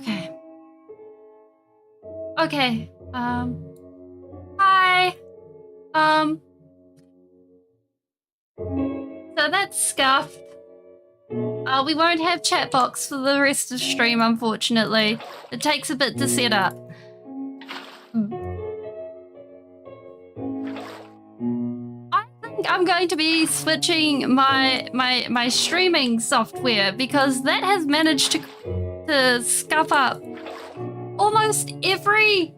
Okay. Okay. Hi. So that's scuffed. We won't have chat box for the rest of the stream, unfortunately. It takes a bit to set up. I think I'm going to be switching my streaming software because that has managed to scuff up almost every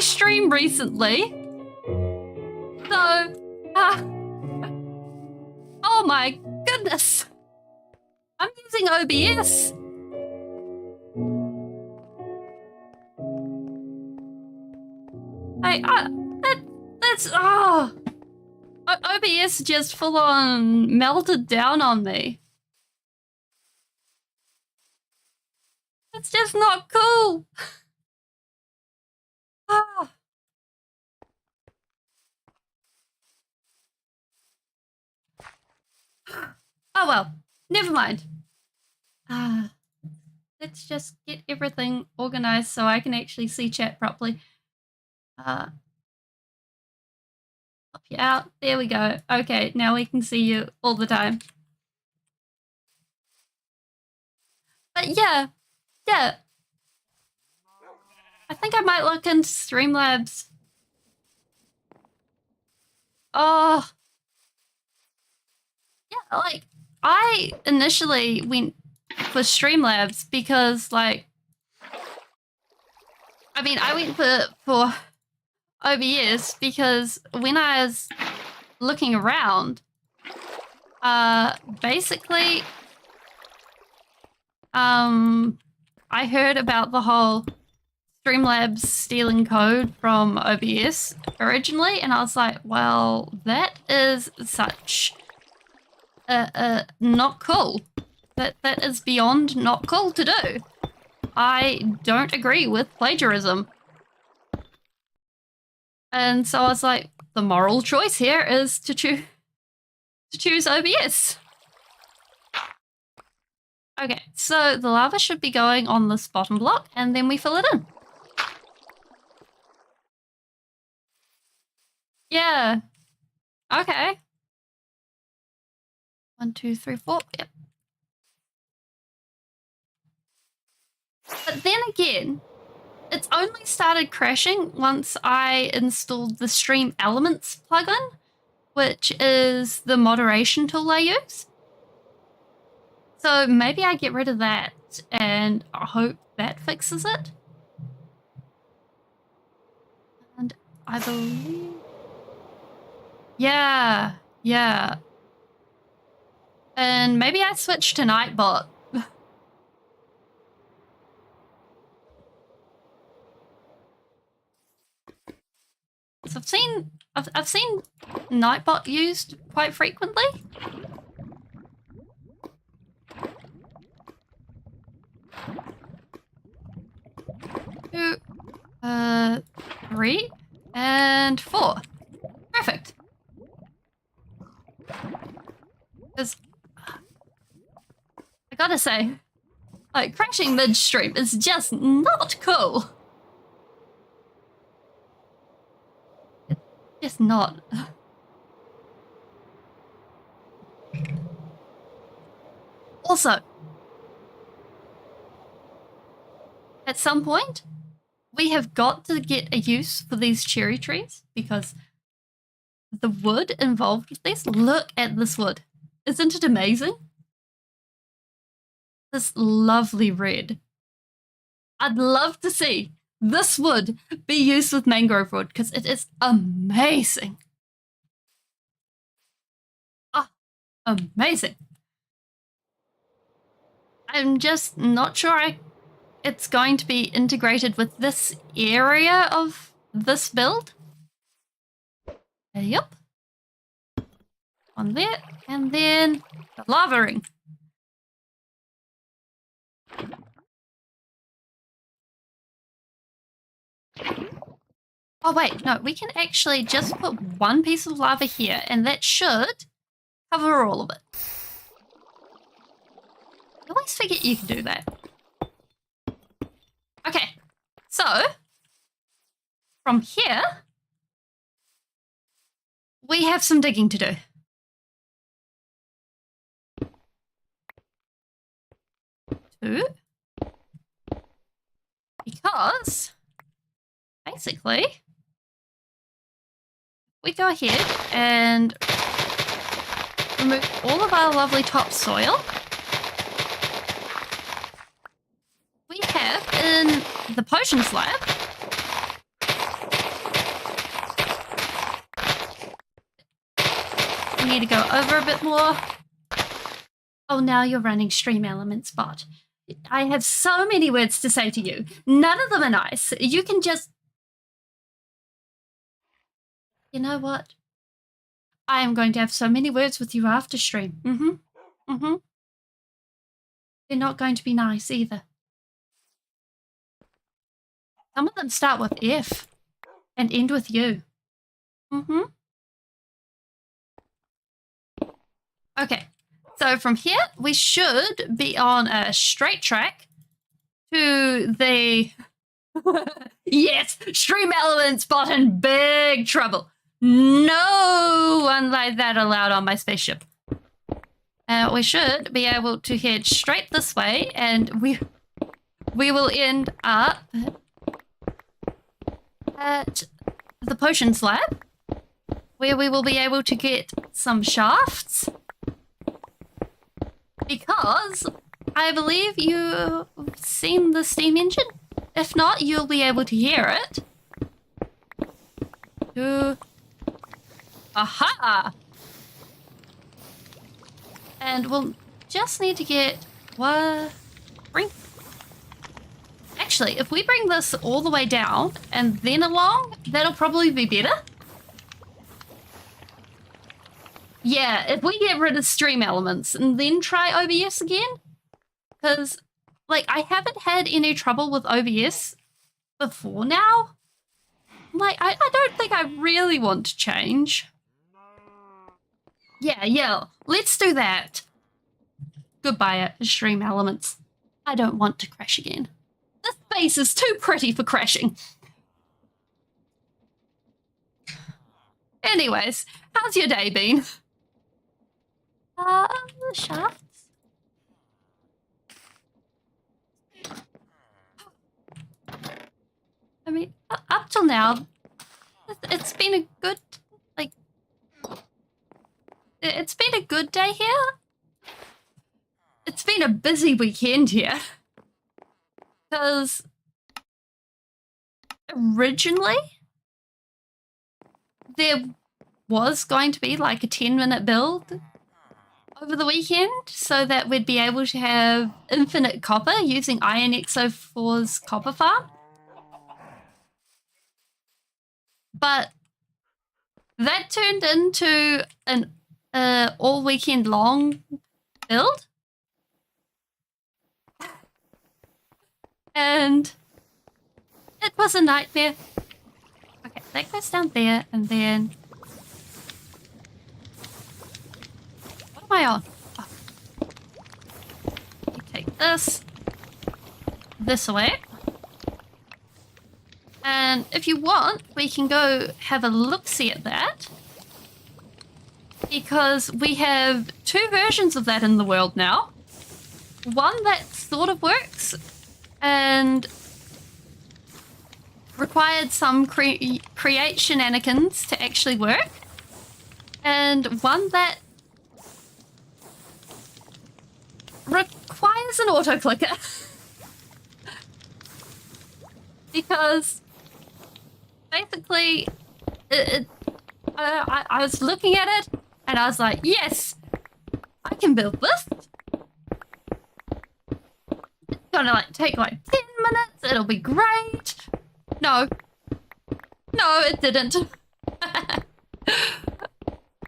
stream recently. So, oh my goodness. I'm using OBS. OBS just full on melted down on me. It's just not cool. Oh well, never mind. Let's just get everything organized so I can actually see chat properly. Pop you out. There we go. Okay, now we can see you all the time. But yeah. I think I might look into Streamlabs. Oh. Yeah, like, I initially went for Streamlabs because, like, I mean, I went for OBS because when I was looking around, basically, I heard about the whole Streamlabs stealing code from OBS originally, and I was like, well, that is such not cool. That is beyond not cool to do. I don't agree with plagiarism. And so I was like, the moral choice here is to choose OBS. Okay, so the lava should be going on this bottom block, and then we fill it in. Yeah. Okay. 1, 2, 3, 4. Yep. But then again, it's only started crashing once I installed the Stream Elements plugin, which is the moderation tool I use. So maybe I get rid of that and I hope that fixes it. And I believe... Yeah. And maybe I switch to Nightbot. So I've seen Nightbot used quite frequently. 2, 3, and 4. Perfect. Because I gotta say, like, crashing midstream is just not cool. It's just not. Also, at some point, we have got to get a use for these cherry trees because the wood involved with this, look at this wood. Isn't it amazing? This lovely red. I'd love to see this wood be used with mangrove wood because it is amazing. Oh, amazing. I'm just not sure it's going to be integrated with this area of this build. Yep. On there, and then the lava ring. Oh wait, no, we can actually just put one piece of lava here, and that should cover all of it. always forget you can do that. Okay, so from here, we have some digging to do. Two. Because, basically, we go ahead and remove all of our lovely topsoil. We have in the potions lab we need to go over a bit more. Oh, now you're running Stream Elements bot. I have so many words to say to you. None of them are nice. You can just... You know what? I am going to have so many words with you after stream. They're not going to be nice either. Some of them start with F and end with U. Okay, so from here, we should be on a straight track to the... Yes, Stream Elements bot in big trouble. No one like that allowed on my spaceship. We should be able to head straight this way, and we will end up at the potions lab, where we will be able to get some shafts, because I believe you've seen the steam engine. If not, you'll be able to hear it. Aha! And we'll just need to get Actually, if we bring this all the way down and then along, that'll probably be better. Yeah, if we get rid of Stream Elements and then try OBS again, because, like, I haven't had any trouble with OBS before now. Like, I don't think I really want to change. Yeah, let's do that. Goodbye, Stream Elements. I don't want to crash again. This space is too pretty for crashing. Anyways, how's your day been? The shafts. I mean, up till now, it's been a good, like, it's been a good day here. It's been a busy weekend here. Because originally, there was going to be like a 10-minute build over the weekend so that we'd be able to have infinite copper using Iron XO4's copper farm. But that turned into an all weekend long build. And it was a nightmare. Okay, that goes down there, and then... What am I on? Oh. You take this away. And if you want, we can go have a look-see at that. Because we have two versions of that in the world now. One that sort of works and required some create shenanigans to actually work, and one that requires an auto clicker. Because basically I was looking at it and I was like, yes, I can build this. Gonna like take like 10 minutes, it'll be great. No, it didn't.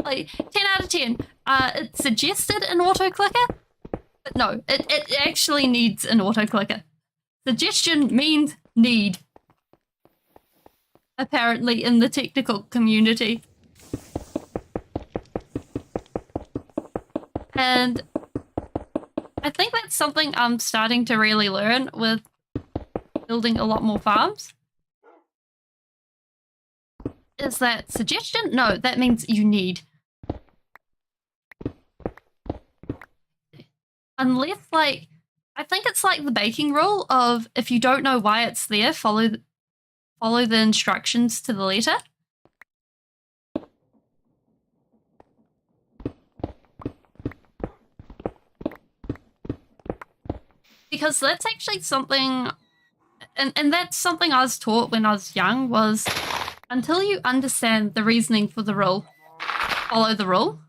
Like 10 out of 10. It suggested an auto clicker, but no, it actually needs an auto clicker. Suggestion means need, apparently, in the technical community. And I think that's something I'm starting to really learn with building a lot more farms. Is that suggestion? No, that means you need. Unless, like, I think it's like the baking rule of if you don't know why it's there, follow the instructions to the letter. Because that's actually something, and that's something I was taught when I was young, was until you understand the reasoning for the rule, follow the rule,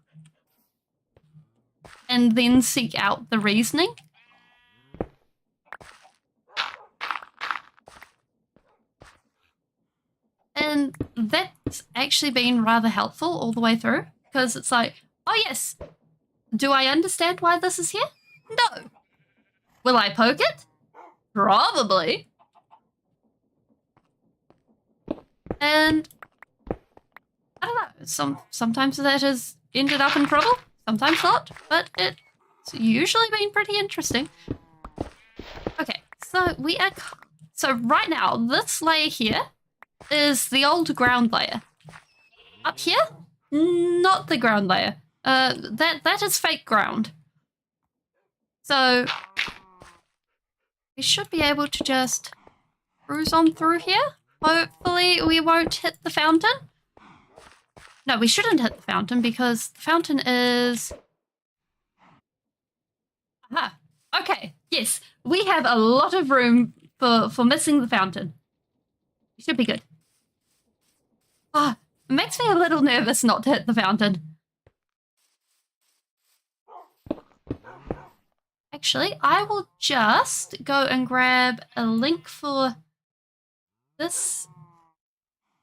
and then seek out the reasoning. And that's actually been rather helpful all the way through, because it's like, oh yes, do I understand why this is here? No. Will I poke it? Probably. And I don't know, sometimes that has ended up in trouble, sometimes not, but it's usually been pretty interesting. Okay, so so right now, this layer here is the old ground layer. Up here, not the ground layer. That is fake ground. So we should be able to just cruise on through here. Hopefully we won't hit the fountain. No, we shouldn't hit the fountain because the fountain is... Aha. Okay, yes. We have a lot of room for missing the fountain. We should be good. Ah, it makes me a little nervous not to hit the fountain. Actually, I will just go and grab a link for this.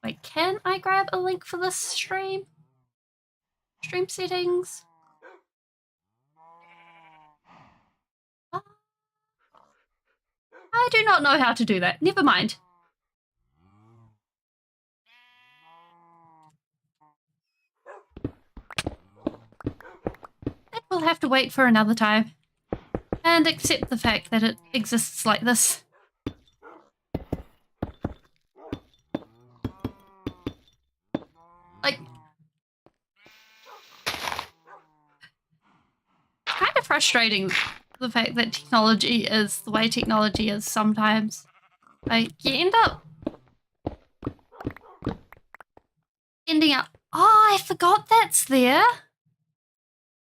Wait, can I grab a link for this stream? Stream settings. I do not know how to do that. Never mind. That will have to wait for another time. And accept the fact that it exists like this. Like, kind of frustrating the fact that technology is the way technology is sometimes. Like, you ending up, oh, I forgot that's there.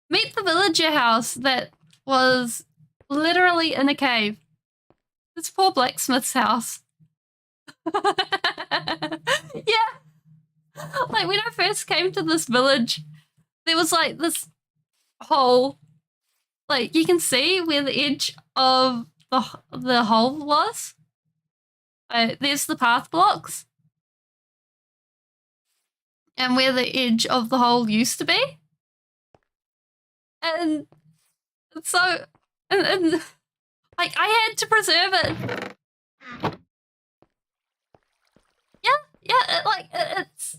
Meet the villager house that was literally in a cave. This poor blacksmith's house. Yeah. Like, when I first came to this village, there was like this hole. Like, you can see where the edge of the hole was. There's the path blocks. And where the edge of the hole used to be. And so, and like, I had to preserve it. Yeah, it's...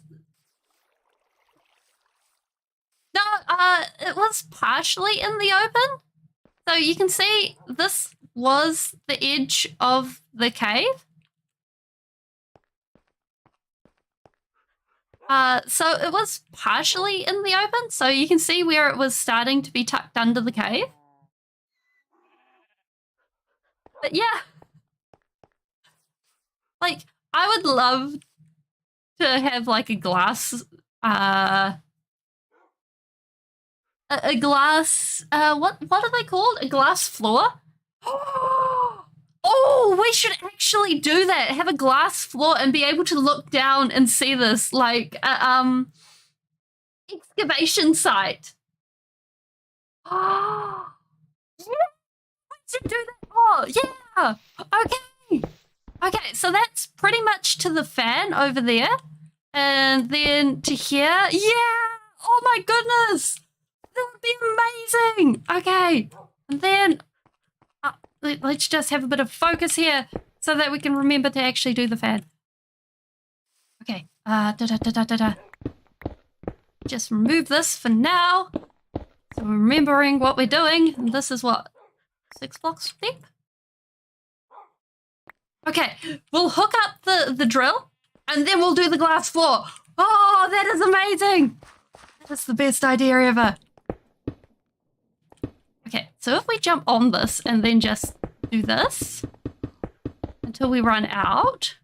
No, it was partially in the open. So you can see this was the edge of the cave. So it was partially in the open, so you can see where it was starting to be tucked under the cave. But yeah. Like, I would love to have like a glass, a glass, what are they called? A glass floor? Oh, we should actually do that. Have a glass floor and be able to look down and see this, like, excavation site. Oh, yeah, we should do that. Oh, yeah. Okay. Okay, so that's pretty much to the fan over there. And then to here. Yeah. Oh, my goodness. That would be amazing. Okay. And then let's just have a bit of focus here so that we can remember to actually do the fan. Okay. Just remove this for now. So we're remembering what we're doing. And this is what 6 blocks deep. Okay, we'll hook up the drill and then we'll do the glass floor. Oh, that is amazing. That's the best idea ever. Okay, so if we jump on this and then just do this until we run out.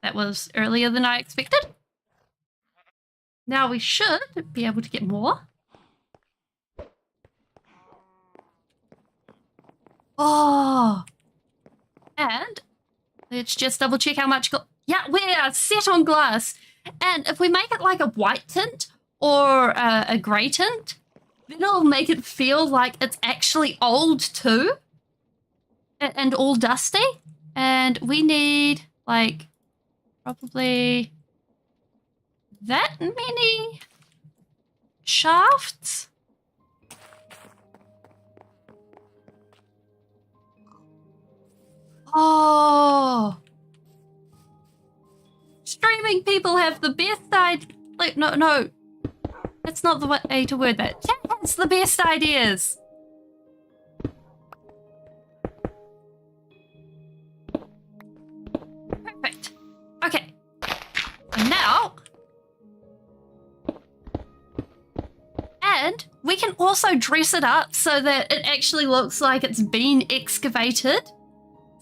That was earlier than I expected. Now we should be able to get more. Oh. And let's just double check how much. Yeah, we are set on glass. And if we make it like a white tint or a grey tint, then it'll make it feel like it's actually old too. And all dusty. And we need like probably that many shafts. Oh. Streaming people have the best idea. Like, no. That's not the way to word that. That's the best ideas. Perfect. Okay. And now. And we can also dress it up so that it actually looks like it's been excavated.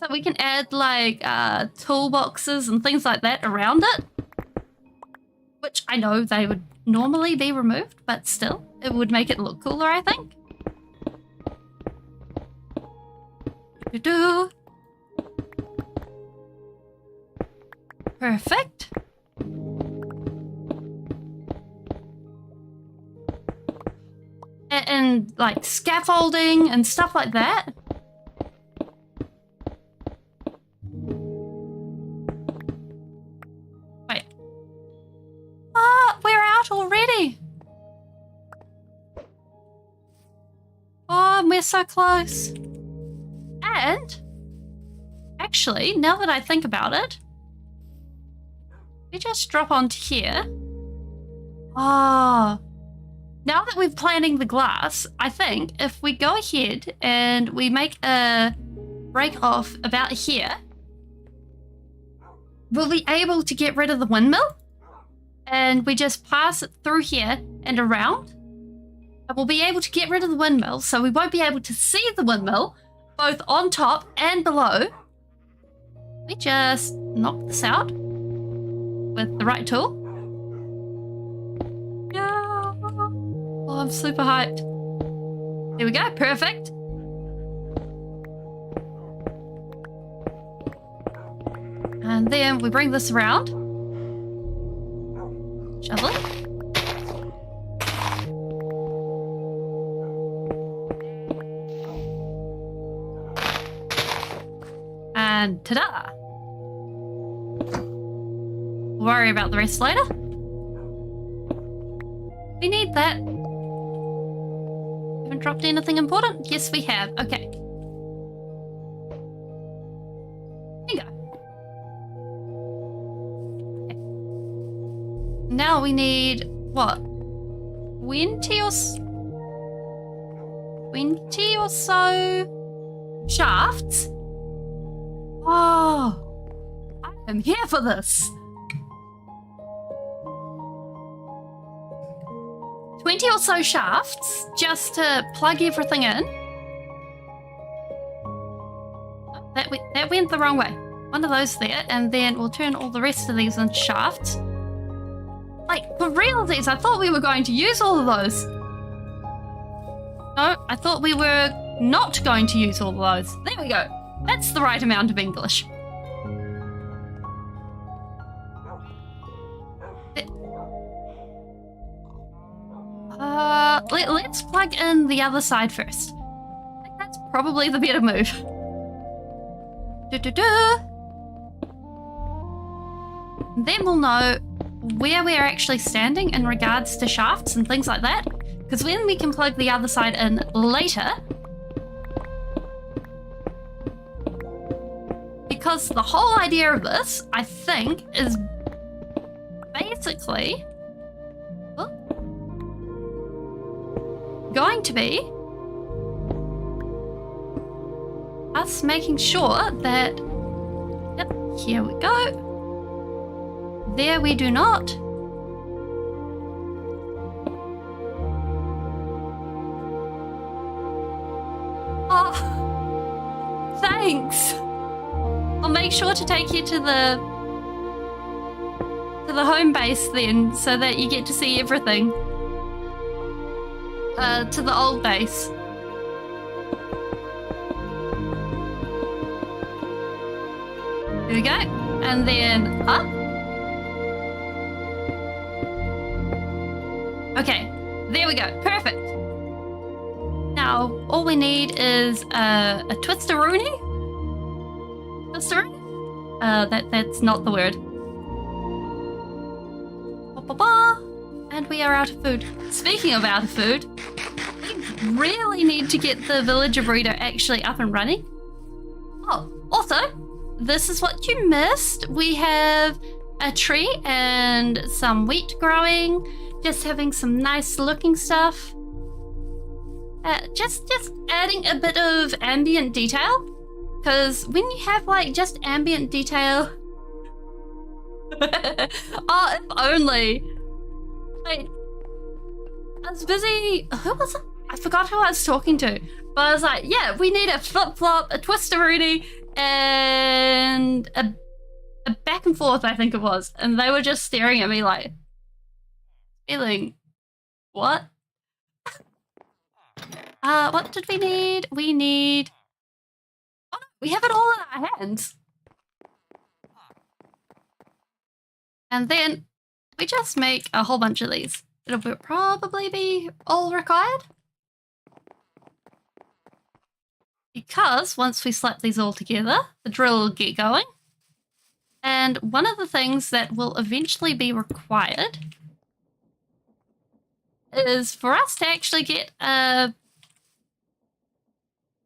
So we can add like toolboxes and things like that around it. Which I know they would normally be removed, but still, it would make it look cooler, I think. Do-do. Perfect. And like scaffolding and stuff like that. Wait. Oh, we're out already. Oh, we're so close. And actually, now that I think about it, we just drop onto here. Oh. Now that we're planning the glass, I think if we go ahead and we make a break off about here, we'll be able to get rid of the windmill. And we just pass it through here and around. And we'll be able to get rid of the windmill, so we won't be able to see the windmill, both on top and below. We just knock this out with the right tool. Oh, I'm super hyped. There we go, perfect. And then we bring this around. Shovel it. And ta-da! We'll worry about the rest later. We need that. Haven't dropped anything important? Yes, we have. Okay. There you go. Okay. Now we need, what? 20 or so shafts? Oh, I am here for this. 20 or so shafts just to plug everything in. Oh, that went the wrong way. One of those there, and then we'll turn all the rest of these into shafts. Like, for realsies, I thought we were going to use all of those. No, I thought we were not going to use all of those. There we go. That's the right amount of English. Let's plug in the other side first. I think that's probably the better move. Then we'll know where we're actually standing in regards to shafts and things like that. Because when we can plug the other side in later, because the whole idea of this, I think, is basically going to be us making sure that... Yep, here we go. There we do not. Oh, thanks. I'll make sure to take you to the home base then, so that you get to see everything. To the old base. There we go. And then up. Okay, there we go. Perfect. Now, all we need is a twister-rooney. Twister-rooney? That's not the word. Ba-ba-ba. And we are out of food. Speaking of out of food, we really need to get the villager breeder actually up and running. Oh, also, this is what you missed. We have a tree and some wheat growing, just having some nice looking stuff. Just adding a bit of ambient detail, because when you have like just ambient detail, oh, if only. Like, I was busy. Who was it? I forgot who I was talking to, but I was like, yeah, we need a flip flop, a twister-rooney, and a back and forth, I think it was, and they were just staring at me like, feeling, what? What did we need? We need... Oh, no, we have it all in our hands. And then we just make a whole bunch of these. It'll probably be all required. Because once we slap these all together, the drill will get going. And one of the things that will eventually be required is for us to actually get a...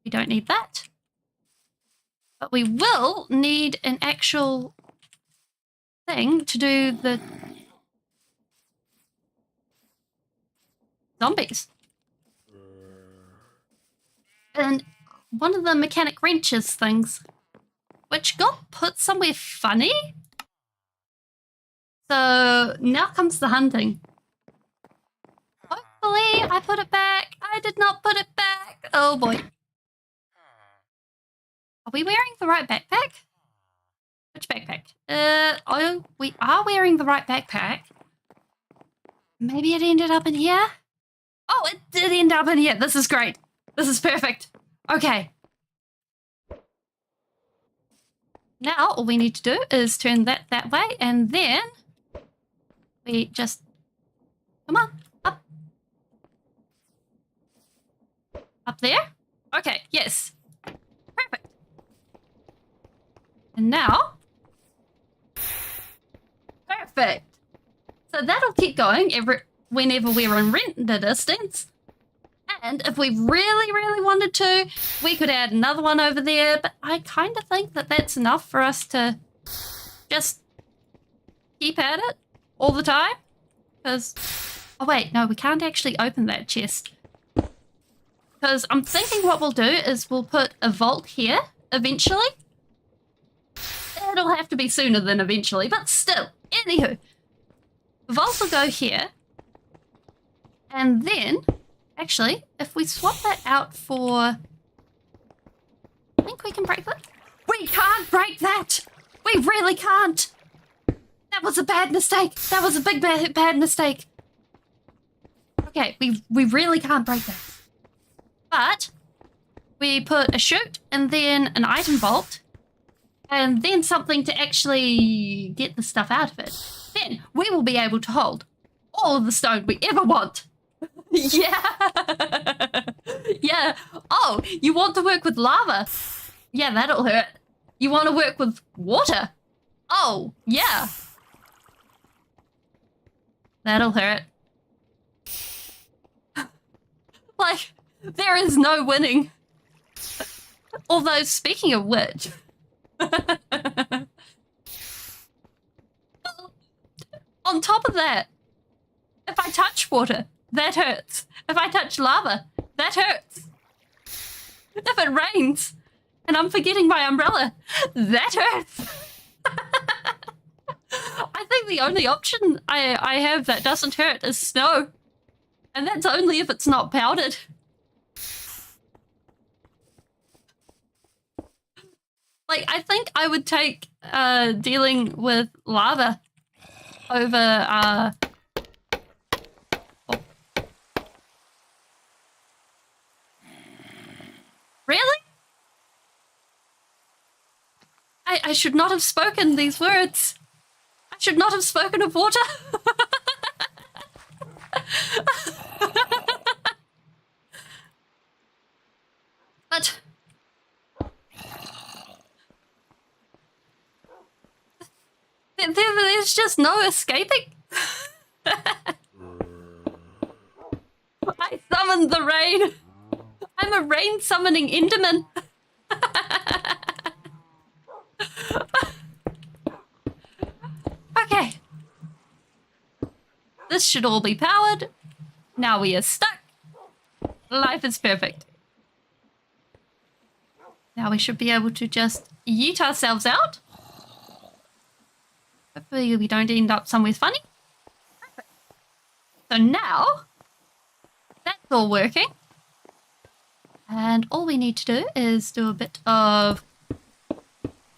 We don't need that. But we will need an actual thing to do the zombies. And one of the mechanic wrenches things, which got put somewhere funny. So now comes the hunting. Hopefully I put it back. I did not put it back. Oh boy. Are we wearing the right backpack? Which backpack? Oh, we are wearing the right backpack. Maybe it ended up in here? Oh, it did end up in here. This is great. This is perfect. Okay. Now, all we need to do is turn that way, and then we just... Come on, up. Up there? Okay, yes. Perfect. And now... Perfect. So that'll keep going whenever we're in render distance. And if we really, really wanted to, we could add another one over there. But I kind of think that that's enough for us to just keep at it all the time. Because, oh wait, no, we can't actually open that chest. Because I'm thinking what we'll do is we'll put a vault here eventually. It'll have to be sooner than eventually, but still. Anywho, the vault will go here. And then... Actually, if we swap that out for... I think we can break that. We can't break that! We really can't! That was a bad mistake! That was a big bad mistake! Okay, we really can't break that. But, we put a chute and then an item vault, and then something to actually get the stuff out of it. Then, we will be able to hold all of the stone we ever want! Yeah. Yeah. Oh, you want to work with lava? Yeah, that'll hurt. You want to work with water? Oh, yeah. That'll hurt. Like, there is no winning. Although, speaking of which... on top of that, if I touch water... That hurts. If I touch lava, that hurts. If it rains, And I'm forgetting my umbrella. That hurts. I think the only option I have that doesn't hurt is snow. And that's only if it's not powdered. Like, I think I would take dealing with lava over oh. Really? I should not have spoken these words. I should not have spoken of water. But there's just no escaping. I summoned the rain. I'm a rain summoning Enderman. Okay. This should all be powered. Now we are stuck. Life is perfect. Now we should be able to just yeet ourselves out. Hopefully we don't end up somewhere funny. Perfect. So now, that's all working. And all we need to do is do a bit of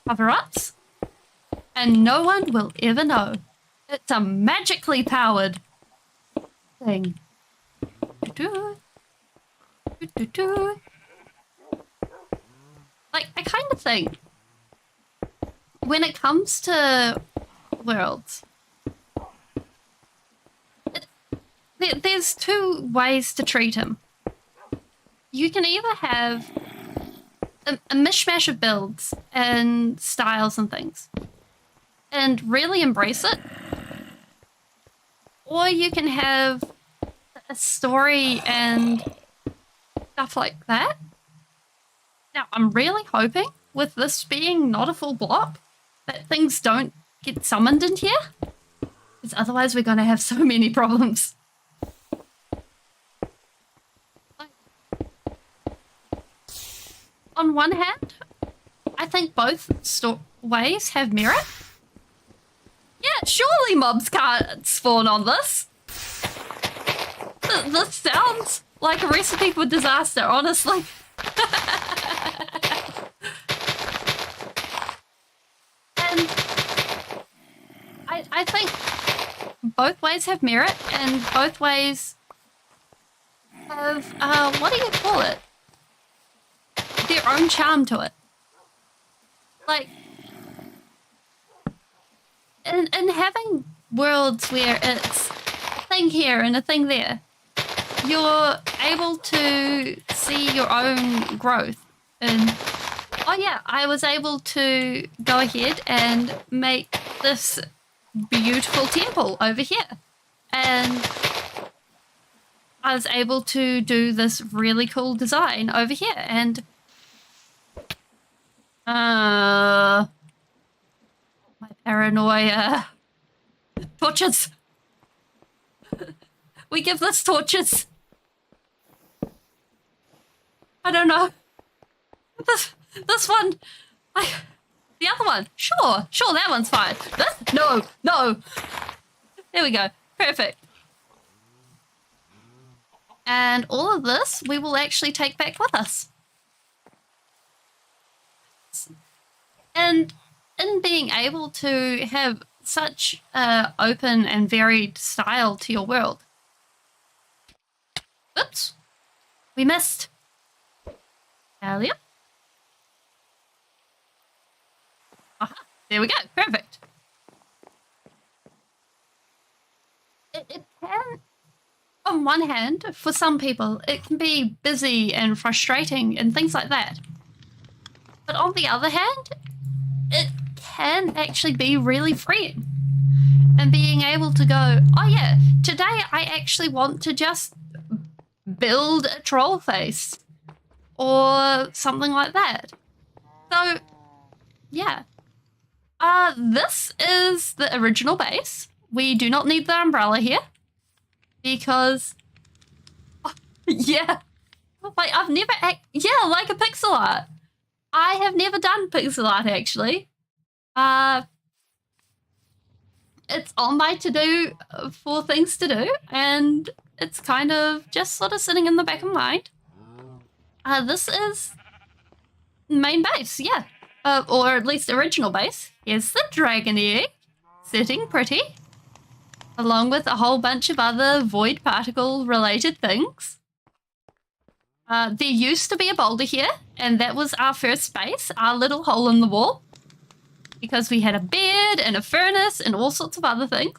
cover-ups. And no one will ever know. It's a magically powered thing. Like, I kind of think when it comes to worlds, there's two ways to treat him. You can either have a mishmash of builds and styles and things and really embrace it, or you can have a story and stuff like that. Now, I'm really hoping, with this being not a full block, that things don't get summoned in here. Because otherwise we're going to have so many problems. Like, on one hand, I think both ways have merit. Yeah, surely mobs can't spawn on this. This sounds like a recipe for disaster, honestly. And I think both ways have merit and both ways have, what do you call it? Their own charm to it. Like, in having worlds where it's a thing here and a thing there, you're able to see your own growth. And, oh yeah, I was able to go ahead and make this beautiful temple over here. And I was able to do this really cool design over here. And, my paranoia. Torches. We give this torches. I don't know. This one, the other one, sure, that one's fine. This, no. There we go, perfect. And all of this we will actually take back with us. And in being able to have such open and varied style to your world. Oops, we missed. Earlier. Aha, there we go, perfect. It can, on one hand, for some people, it can be busy and frustrating and things like that. But on the other hand, it can actually be really freeing. And being able to go, oh yeah, today I actually want to just build a troll face. Or something like that. So, yeah. This is the original base. We do not need the umbrella here. Because, oh, yeah. Like, I've never, like a pixel art. I have never done pixel art, actually. It's on my to-do for things to do, and it's kind of just sort of sitting in the back of my mind. This is main base, yeah. Or at least original base. Here's the dragon egg, sitting pretty, along with a whole bunch of other void particle related things. There used to be a boulder here, and that was our first base, our little hole in the wall, because we had a bed and a furnace and all sorts of other things.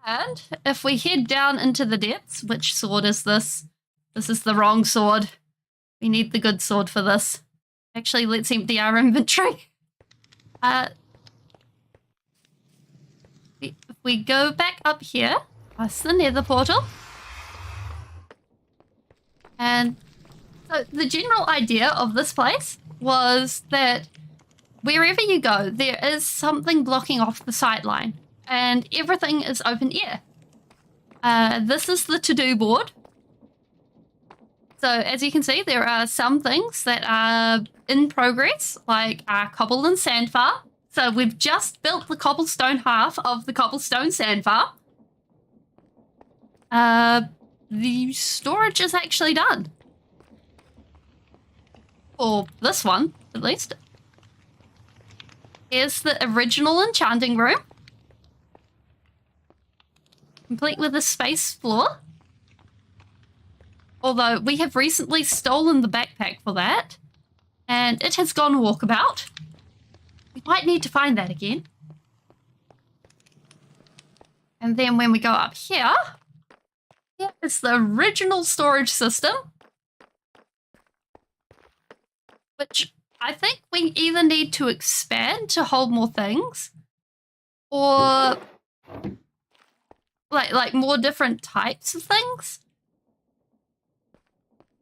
And if we head down into the depths, which sword is this? This is the wrong sword. We need the good sword for this. Actually, let's empty our inventory. If we go back up here, that's the nether portal. And so the general idea of this place was that wherever you go, there is something blocking off the sightline, and everything is open air. This is the to-do board. So as you can see, there are some things that are in progress, like our cobble and sand farm. So we've just built the cobblestone half of the cobblestone sand farm. The storage is actually done. For this one, at least. Here's the original enchanting room. Complete with a space floor. Although we have recently stolen the backpack for that, and it has gone walkabout. We might need to find that again. And then when we go up here, it's the original storage system, which I think we either need to expand to hold more things, or like more different types of things,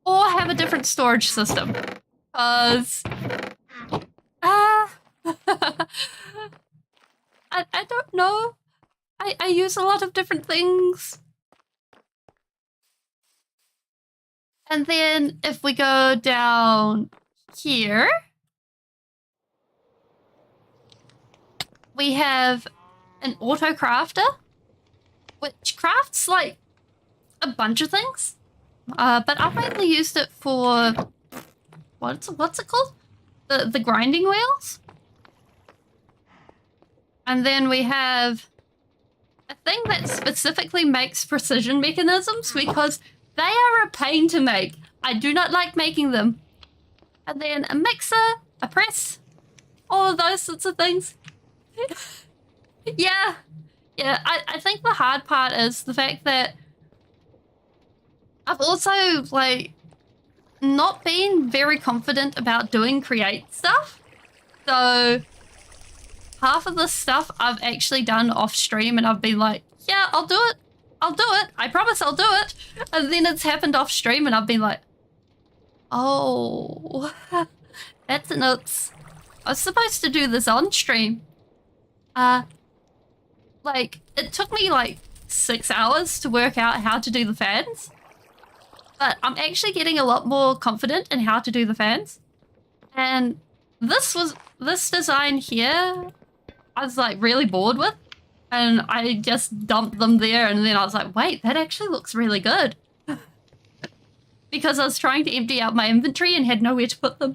or have a different storage system. Because I don't know. I use a lot of different things. And then if we go down here, we have an auto crafter, which crafts like a bunch of things. But I've mainly used it for what's it called? The grinding wheels. And then we have a thing that specifically makes precision mechanisms because they are a pain to make. I do not like making them. And then a mixer, a press, all of those sorts of things. Yeah, I think the hard part is the fact that I've also, like, not been very confident about doing create stuff. So half of the stuff I've actually done off stream and I've been like, yeah, I'll do it. I promise I'll do it. And then it's happened off stream and I've been like, oh, that's nuts. I was supposed to do this on stream. Like, it took me like 6 hours to work out how to do the fans. But I'm actually getting a lot more confident in how to do the fans. And this design here, I was like really bored with. And I just dumped them there and then I was like, wait, that actually looks really good. Because I was trying to empty out my inventory and had nowhere to put them.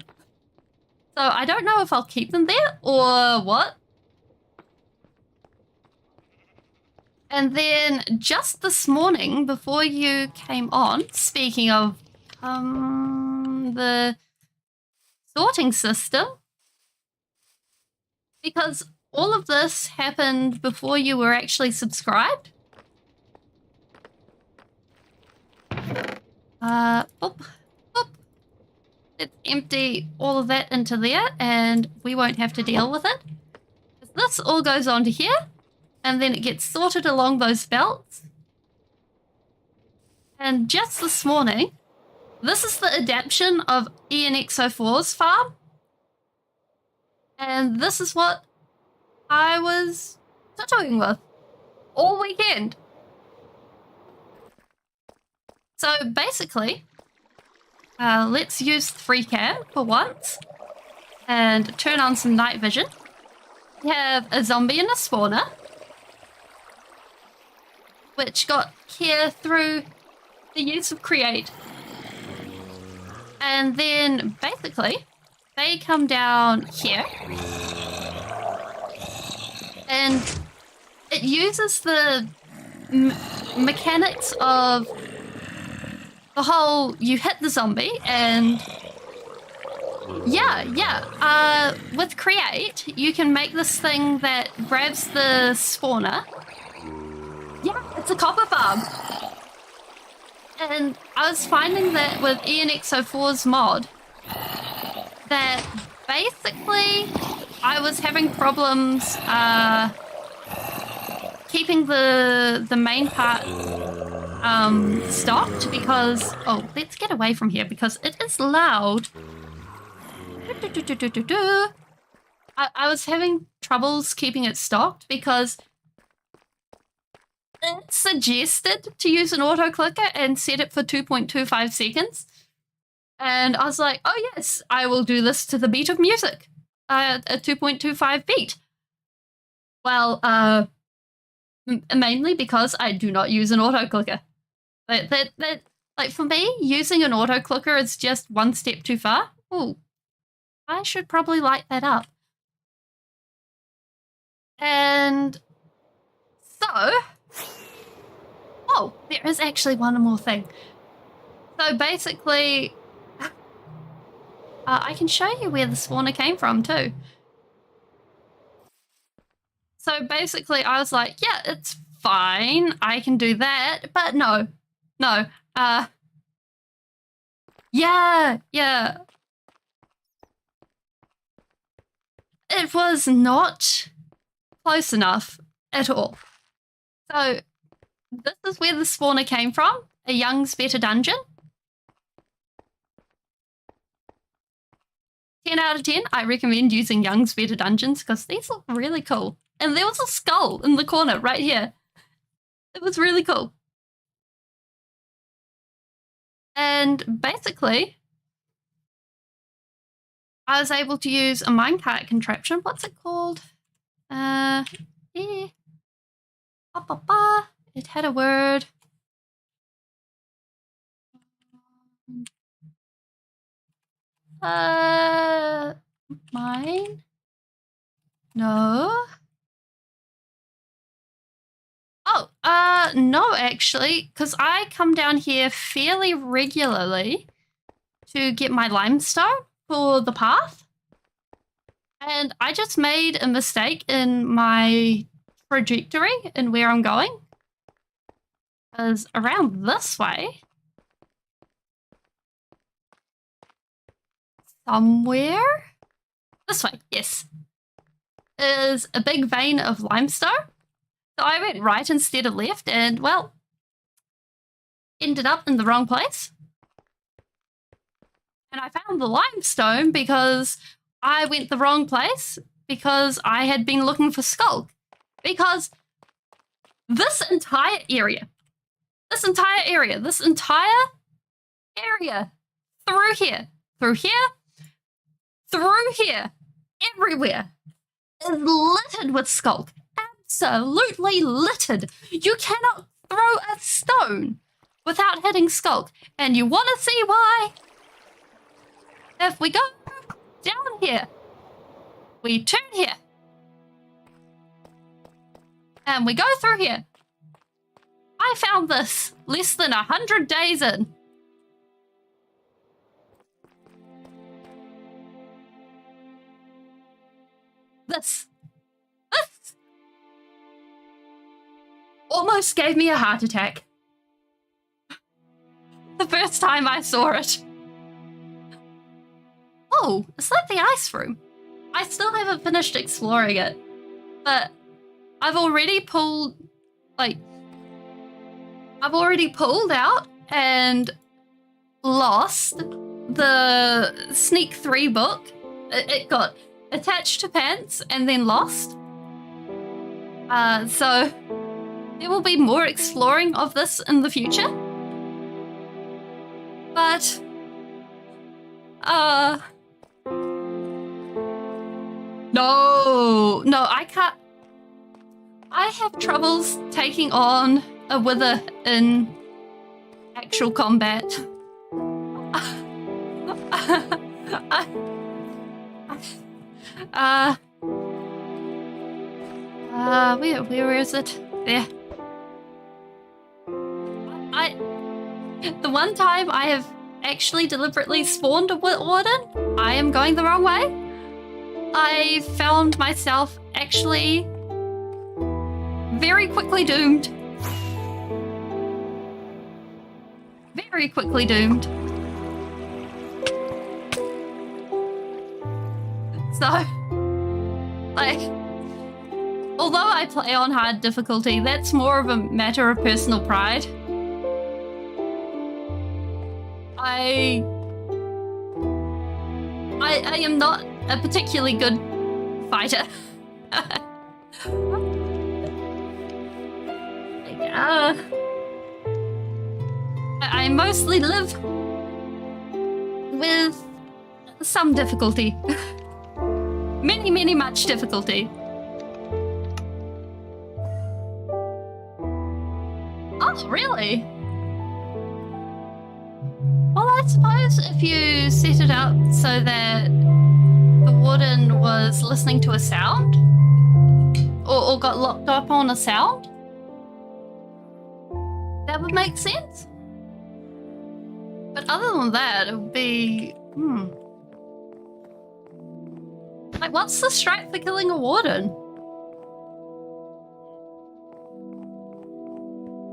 So I don't know if I'll keep them there or what. And then just this morning, before you came on, speaking of the sorting system, because all of this happened before you were actually subscribed. Boop. Let's empty all of that into there and we won't have to deal with it. This all goes onto here. And then it gets sorted along those belts. And just this morning, this is the adaptation of ENXO4's farm. And this is what I was tattooing with all weekend. So basically, let's use the free cam for once. and turn on some night vision. We have a zombie and a spawner, which got here through the use of create. And then basically they come down here and it uses the mechanics of the whole you hit the zombie and with create you can make this thing that grabs the spawner. Yeah, it's a copper farm. And I was finding that with ENX04's mod that basically I was having problems keeping the main part stocked because let's get away from here because it is loud. I was having troubles keeping it stocked because it suggested to use an auto clicker and set it for 2.25 seconds. And I was like, oh yes, I will do this to the beat of music. A 2.25 beat. Well, mainly because I do not use an auto clicker. That like for me, using an auto clicker is just one step too far. Ooh, I should probably light that up. And so, there is actually one more thing. So basically, I can show you where the spawner came from too. So basically I was like, yeah, it's fine. I can do that. But no. Yeah. It was not close enough at all. So this is where the spawner came from. A Young's Better Dungeon. 10 out of 10. I recommend using Young's Better Dungeons because these look really cool. And there was a skull in the corner right here. It was really cool. And basically, I was able to use a minecart contraption. What's it called? It had a word. Mine? No. No, actually, because I come down here fairly regularly to get my limestone for the path. And I just made a mistake in my trajectory and where I'm going. Because around this way, somewhere, this way, yes, is a big vein of limestone. So I went right instead of left and, well, ended up in the wrong place. And I found the limestone because I went the wrong place because I had been looking for skulk. Because this entire area, through here, everywhere, is littered with skulk. Absolutely littered. You cannot throw a stone without hitting skulk. And you want to see why? If we go down here, we turn here, and we go through here. I found this less than 100 days in. This almost gave me a heart attack. The first time I saw it. Oh, is that the ice room? I still haven't finished exploring it, but I've already pulled out and lost the Sneak 3 book. It got attached to pants and then lost. So there will be more exploring of this in the future. But No, no, I can't. I have troubles taking on a wither in actual combat. Where is it? There. The one time I have actually deliberately spawned a warden, I am going the wrong way. I found myself actually very quickly doomed. Very quickly doomed. So, like, although I play on hard difficulty, that's more of a matter of personal pride. I am not a particularly good fighter. I mostly live with some difficulty. Many much difficulty. Oh, really? Well, I suppose if you set it up so that the warden was listening to a sound, or got locked up on a sound, that would make sense. But other than that, it would be... Like, what's the strat for killing a warden?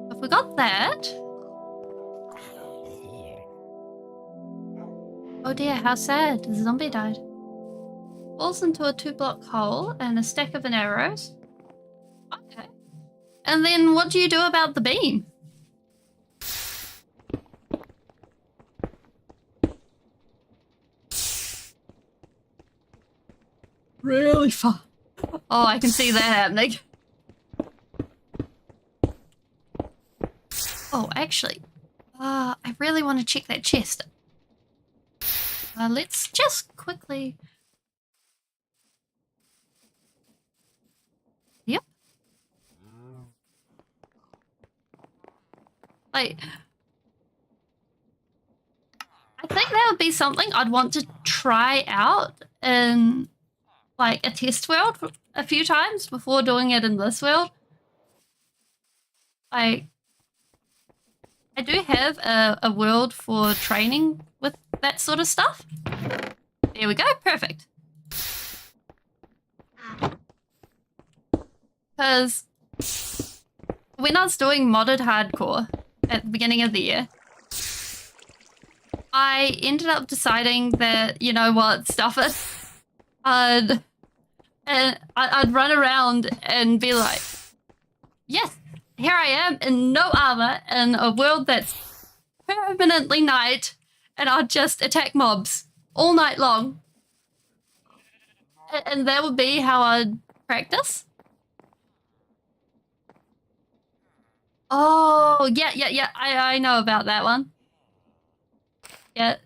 If we got that... Oh dear, how sad. The zombie died. Falls into a 2-block hole and a stack of arrows. Okay. And then what do you do about the beam? Really far. Oh, I can see that happening. Oh, actually, I really want to check that chest. Let's just quickly... Yep. Like, I think that would be something I'd want to try out in, like, a test world a few times before doing it in this world. Like, I do have a world for training with that sort of stuff. There we go, perfect. Because when I was doing modded hardcore at the beginning of the year, I ended up deciding that, you know what, stuff it. I'd run around and be like, yes, here I am in no armor in a world that's permanently night, and I'd just attack mobs all night long. And that would be how I'd practice. Oh, yeah, I know about that one. Yeah,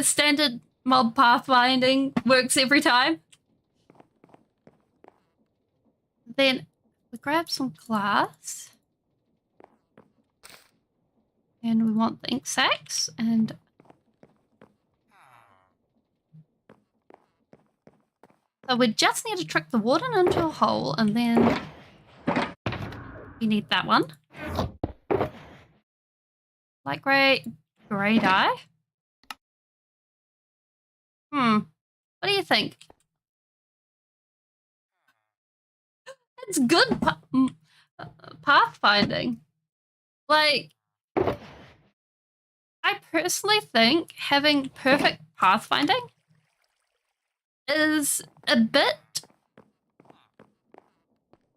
standard mob pathfinding works every time. Then we grab some glass. And we want the ink sacs, and so we just need to trick the warden into a hole, and then we need that one. Light grey dye. What do you think? It's good pathfinding. Like, I personally think having perfect pathfinding is a bit...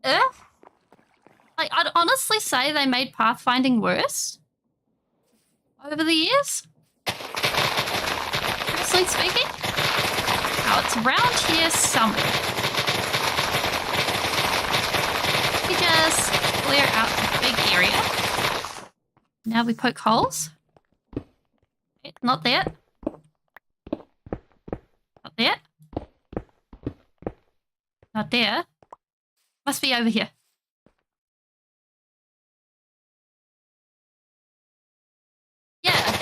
Like, I'd honestly say they made pathfinding worse over the years. Personally speaking. Oh, it's around here somewhere. We just clear out the big area. Now we poke holes. Okay, not there. Not there. Not there. Must be over here. Yeah.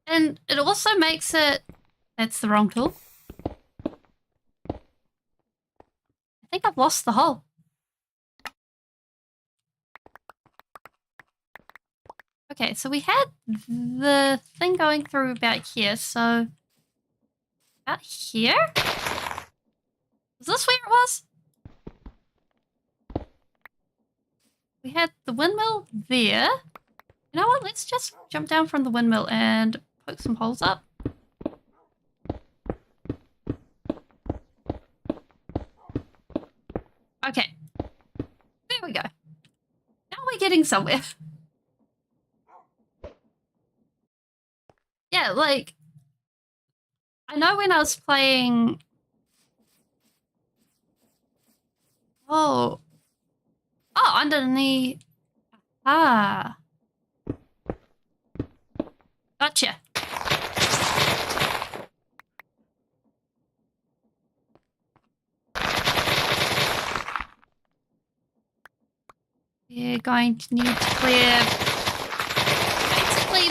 And it also makes it... That's the wrong tool. I think I've lost the hole. Okay, so we had the thing going through about here, so... About here? Is this where it was? We had the windmill there. You know what? Let's just jump down from the windmill and poke some holes up. Okay. There we go. Now we're getting somewhere. Yeah, like... I know when I was playing... Oh, underneath. Ah. Gotcha. We're going to need to clear basically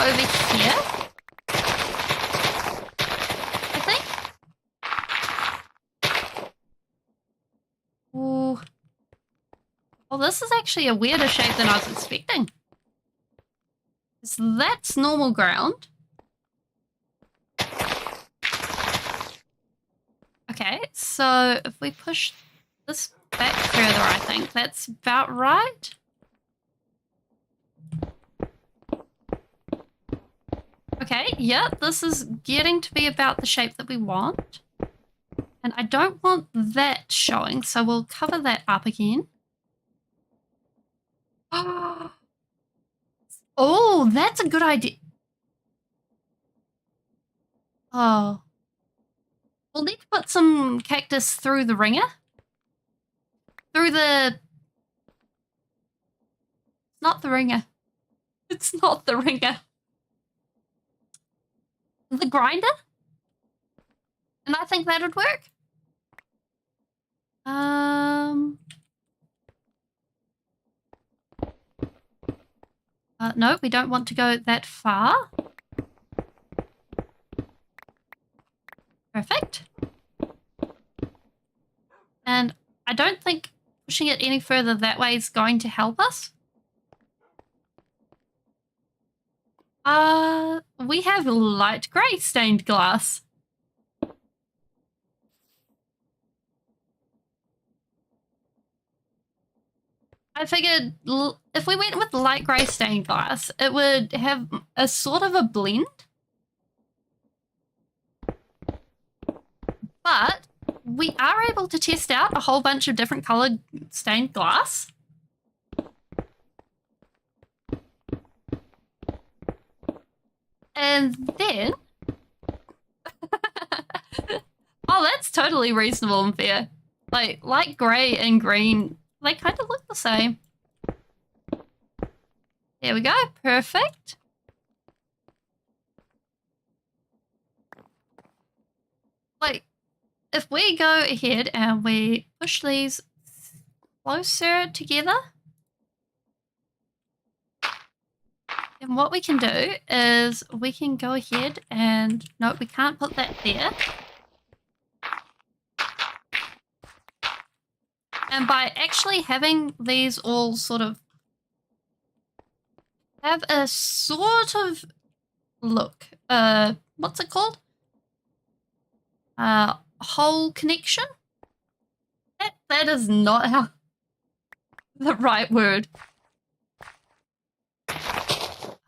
over here, I think. Ooh. Well, this is actually a weirder shape than I was expecting. So that's normal ground. Okay, so if we push this back further, I think that's about right. Okay, yeah, this is getting to be about the shape that we want. And I don't want that showing, so we'll cover that up again. Oh, that's a good idea. Oh. We'll need to put some cactus through the ringer. Through the... Not the ringer. It's not the ringer. The grinder? And I think that would work. No, we don't want to go that far. Perfect. And I don't think pushing it any further that way is going to help us. We have light grey stained glass. I figured if we went with light grey stained glass, it would have a sort of a blend. But we are able to test out a whole bunch of different coloured stained glass. And then... Oh, that's totally reasonable and fair. Like, light grey and green, they kind of look the same. There we go, perfect. Like, if we go ahead and we push these closer together, then what we can do is we can go ahead and... No, we can't put that there. And by actually having these all sort of have a sort of look, what's it called? Hole connection? That is not how the right word.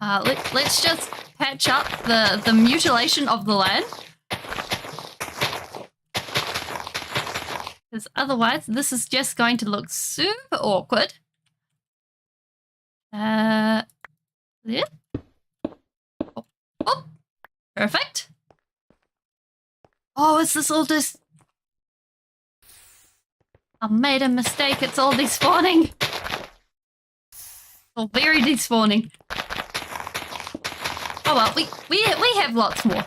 Let's just patch up the mutilation of the land. Because otherwise, this is just going to look super awkward. There. Oh, perfect. Oh, is this all just... I made a mistake. It's all despawning. Or very despawning. Oh well, we have lots more.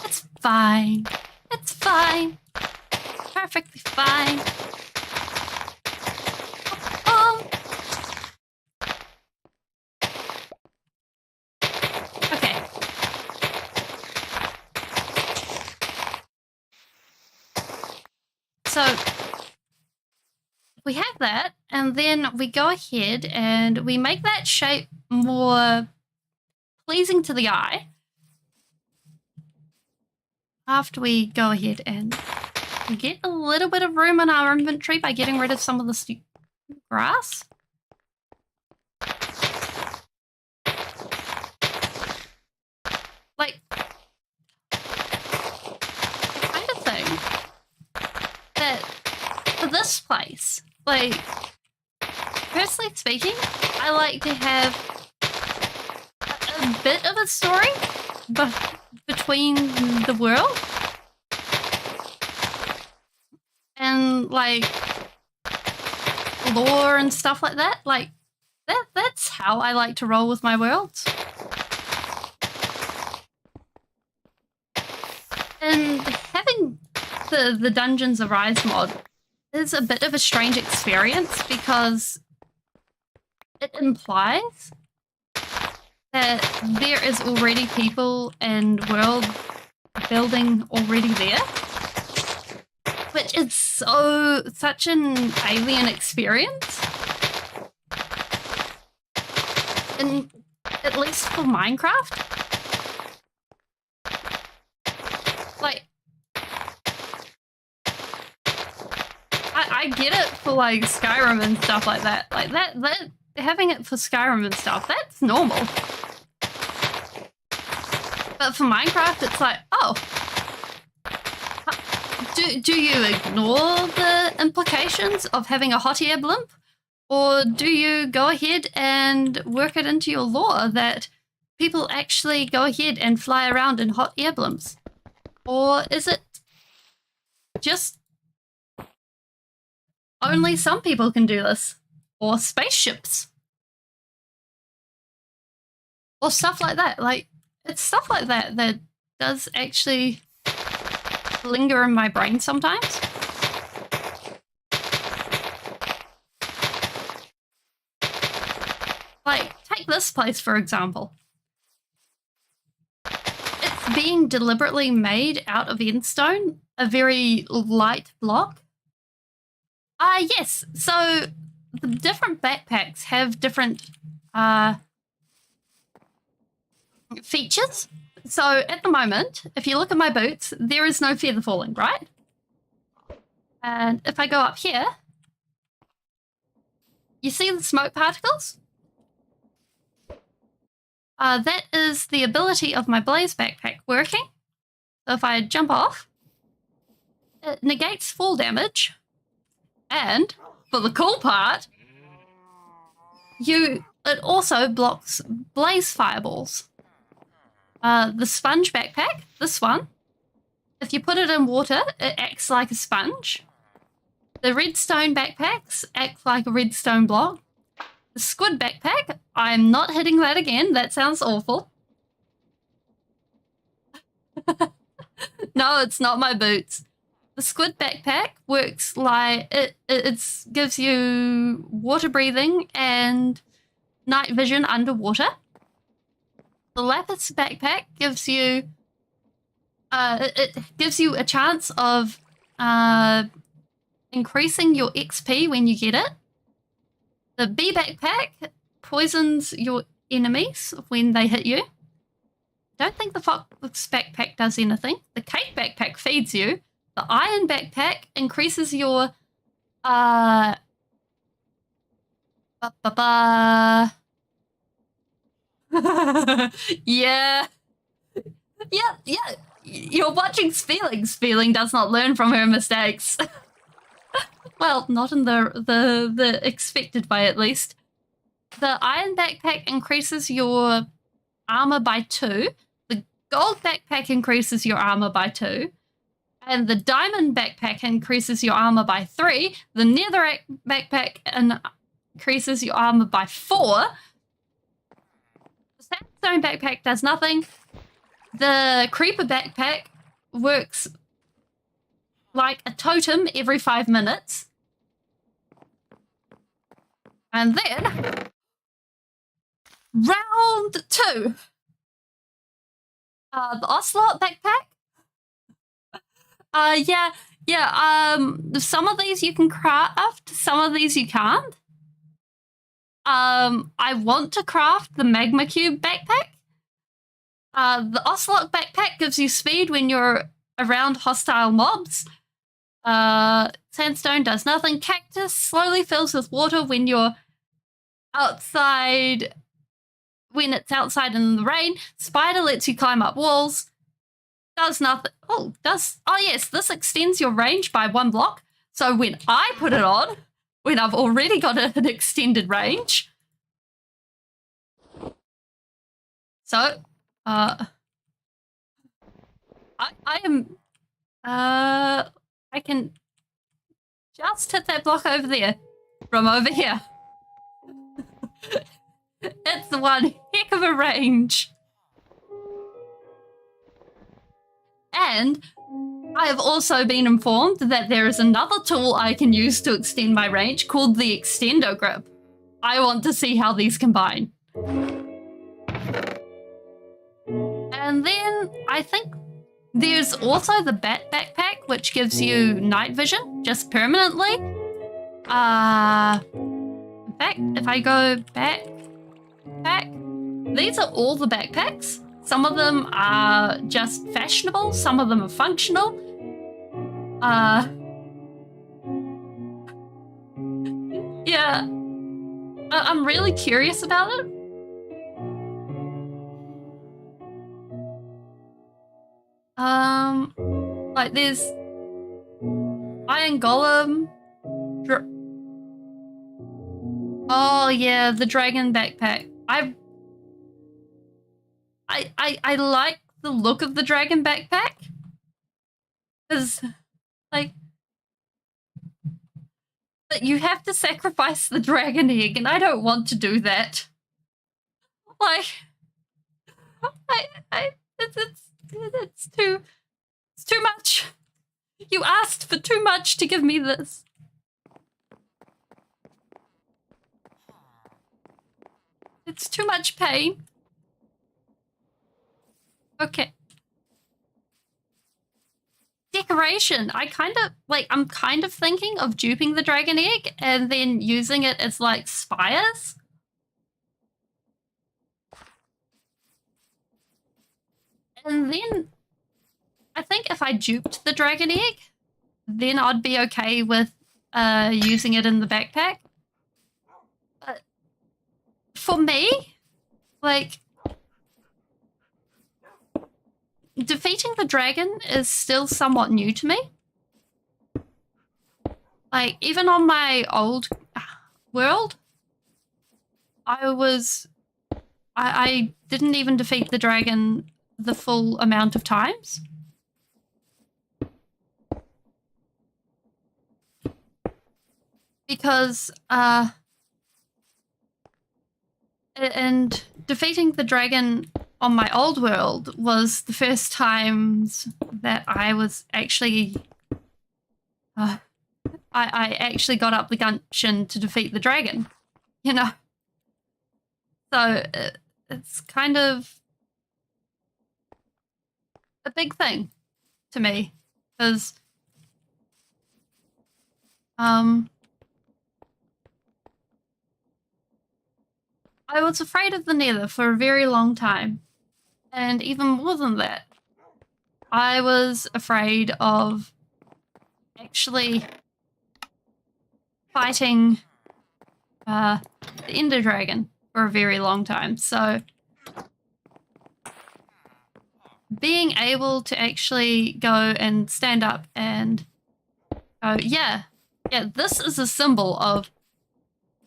It's fine. It's fine. Perfectly fine. Okay. So we have that, and then we go ahead and we make that shape more pleasing to the eye. After we go ahead and get a little bit of room in our inventory by getting rid of some of the grass. Like, the kind of thing that for this place, like, personally speaking, I like to have a bit of a story between the world. And, like, lore and stuff like that. Like, that's how I like to roll with my worlds. And having the Dungeons Arise mod is a bit of a strange experience because it implies that there is already people and world building already there, which is such an alien experience. And at least for Minecraft, like, I get it for like Skyrim and stuff like that. Like that having it for Skyrim and stuff, that's normal. But for Minecraft, it's like, oh, do you ignore the implications of having a hot air blimp? Or do you go ahead and work it into your lore that people actually go ahead and fly around in hot air blimps? Or is it just only some people can do this? Or spaceships? Or stuff like that. Like, it's stuff like that that does actually linger in my brain sometimes. Like, take this place, for example. It's being deliberately made out of endstone, a very light block. Yes. So the different backpacks have different features. So at the moment, if you look at my boots, there is no feather falling, right? And if I go up here, you see the smoke particles? That is the ability of my blaze backpack working. So if I jump off, it negates fall damage. And for the cool part, it also blocks blaze fireballs. The sponge backpack, this one, if you put it in water, it acts like a sponge. The redstone backpacks act like a redstone block. The squid backpack, I'm not hitting that again. That sounds awful. No, it's not my boots. The squid backpack works like it gives you water breathing and night vision underwater. The lapis backpack gives you it gives you a chance of increasing your XP when you get it. The bee backpack poisons your enemies when they hit you. Don't think the fox backpack does anything. The cake backpack feeds you. The iron backpack increases your yeah. You're watching Spheling. Spheling does not learn from her mistakes. Well, not in the expected way, at least. The iron backpack increases your armor by 2. The gold backpack increases your armor by 2. And the diamond backpack increases your armor by 3. The netherrack backpack increases your armor by 4. Sandstone backpack does nothing. The creeper backpack works like a totem every 5 minutes. And then round 2. The Ocelot backpack. Some of these you can craft, some of these you can't. I want to craft the Magma Cube backpack. The Ocelot backpack gives you speed when you're around hostile mobs. Sandstone does nothing. Cactus slowly fills with water when you're outside, when it's outside in the rain. Spider lets you climb up walls. Does nothing. Oh yes, this extends your range by 1 block. So when I put it on, when I've already got an extended range. So, I can just hit that block over there from over here. It's one heck of a range. And I have also been informed that there is another tool I can use to extend my range called the Extendo Grip. I want to see how these combine. And then I think there's also the Bat Backpack, which gives you night vision just permanently. In fact, if I go back, these are all the backpacks. Some of them are just fashionable, some of them are functional. Yeah, I'm really curious about it. Like there's Iron Golem. Oh yeah, the dragon backpack. I like the look of the dragon backpack. Because, like, but you have to sacrifice the dragon egg, and I don't want to do that. Like, it's too much. You asked for too much to give me this. It's too much pain. Okay. Decoration. I'm kind of thinking of duping the dragon egg and then using it as like spires. And then I think if I duped the dragon egg, then I'd be okay with using it in the backpack. But for me, like, defeating the dragon is still somewhat new to me. Like, even on my old world, I didn't even defeat the dragon the full amount of times. Because, and defeating the dragon on my old world was the first times that I was actually, I actually got up the gumption to defeat the dragon, you know? So it's kind of a big thing to me, because I was afraid of the Nether for a very long time. And even more than that, I was afraid of actually fighting the Ender Dragon for a very long time. So being able to actually go and stand up and go, yeah, this is a symbol of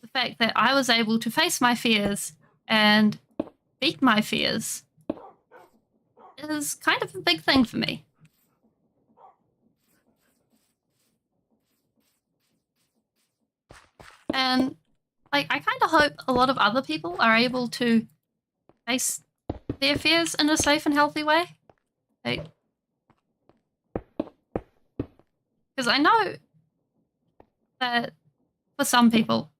the fact that I was able to face my fears and beat my fears is kind of a big thing for me. And like, I kind of hope a lot of other people are able to face their fears in a safe and healthy way. Because I know that for some people,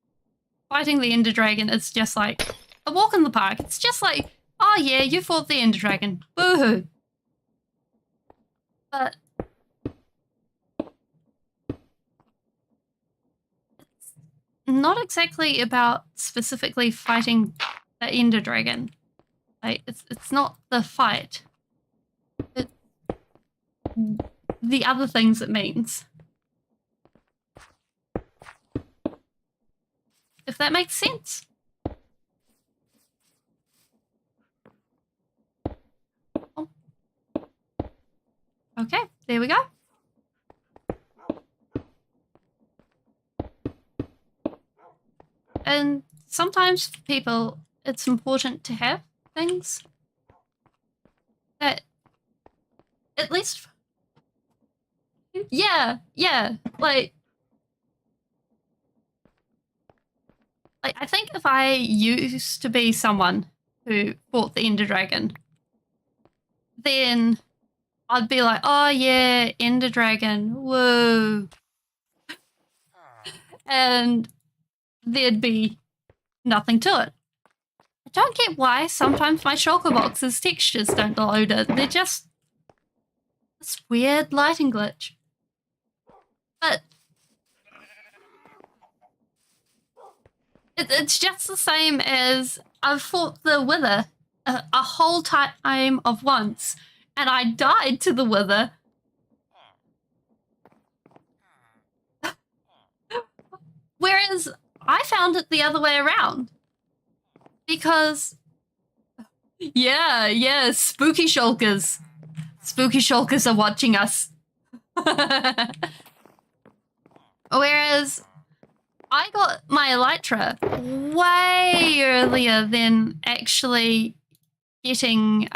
fighting the Ender Dragon is just like a walk in the park. It's just like, oh yeah, you fought the Ender Dragon. Woohoo. But it's not exactly about specifically fighting the Ender Dragon. Like, it's not the fight. It's the other things it means. If that makes sense. Oh. Okay, there we go. And sometimes for people, it's important to have things that at least, yeah, like I think if I used to be someone who fought the Ender Dragon, then I'd be like, oh yeah, Ender Dragon, whoa. And there'd be nothing to it. I don't get why sometimes my shulker box's textures don't load it. They're just this weird lighting glitch. But it's just the same as I've fought the Wither a whole time of once, and I died to the Wither. Whereas I found it the other way around. Because, yeah, spooky shulkers. Spooky shulkers are watching us. Whereas I got my Elytra way earlier than actually getting,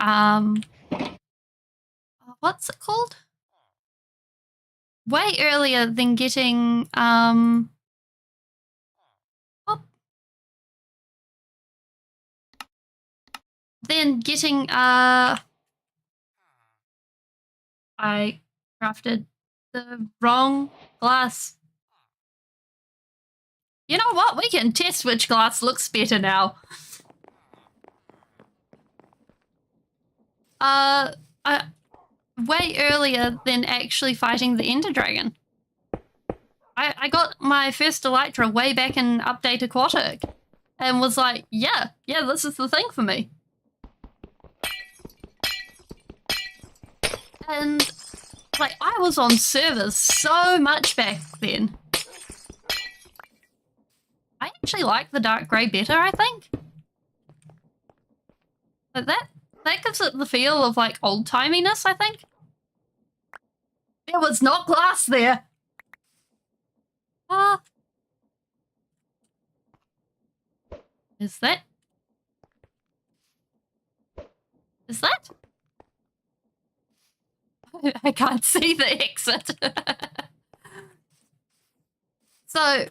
what's it called? Way earlier than getting, I crafted the wrong glass. You know what? We can test which glass looks better now. Way earlier than actually fighting the Ender Dragon. I got my first Elytra way back in Update Aquatic and was like, yeah, this is the thing for me. And like, I was on servers so much back then. I actually like the dark grey better, I think. But that gives it the feel of like old-timiness, I think. There was not glass there. Is that? I can't see the exit. So,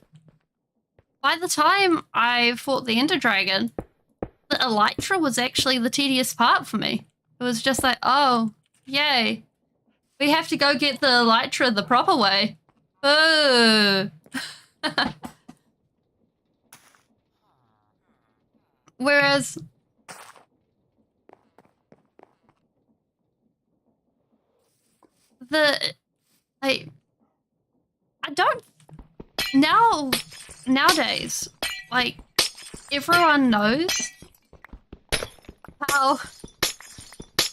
by the time I fought the Ender Dragon, the Elytra was actually the tedious part for me. It was just like, oh, yay. We have to go get the Elytra the proper way. Oh. Whereas I don't nowadays, like, everyone knows how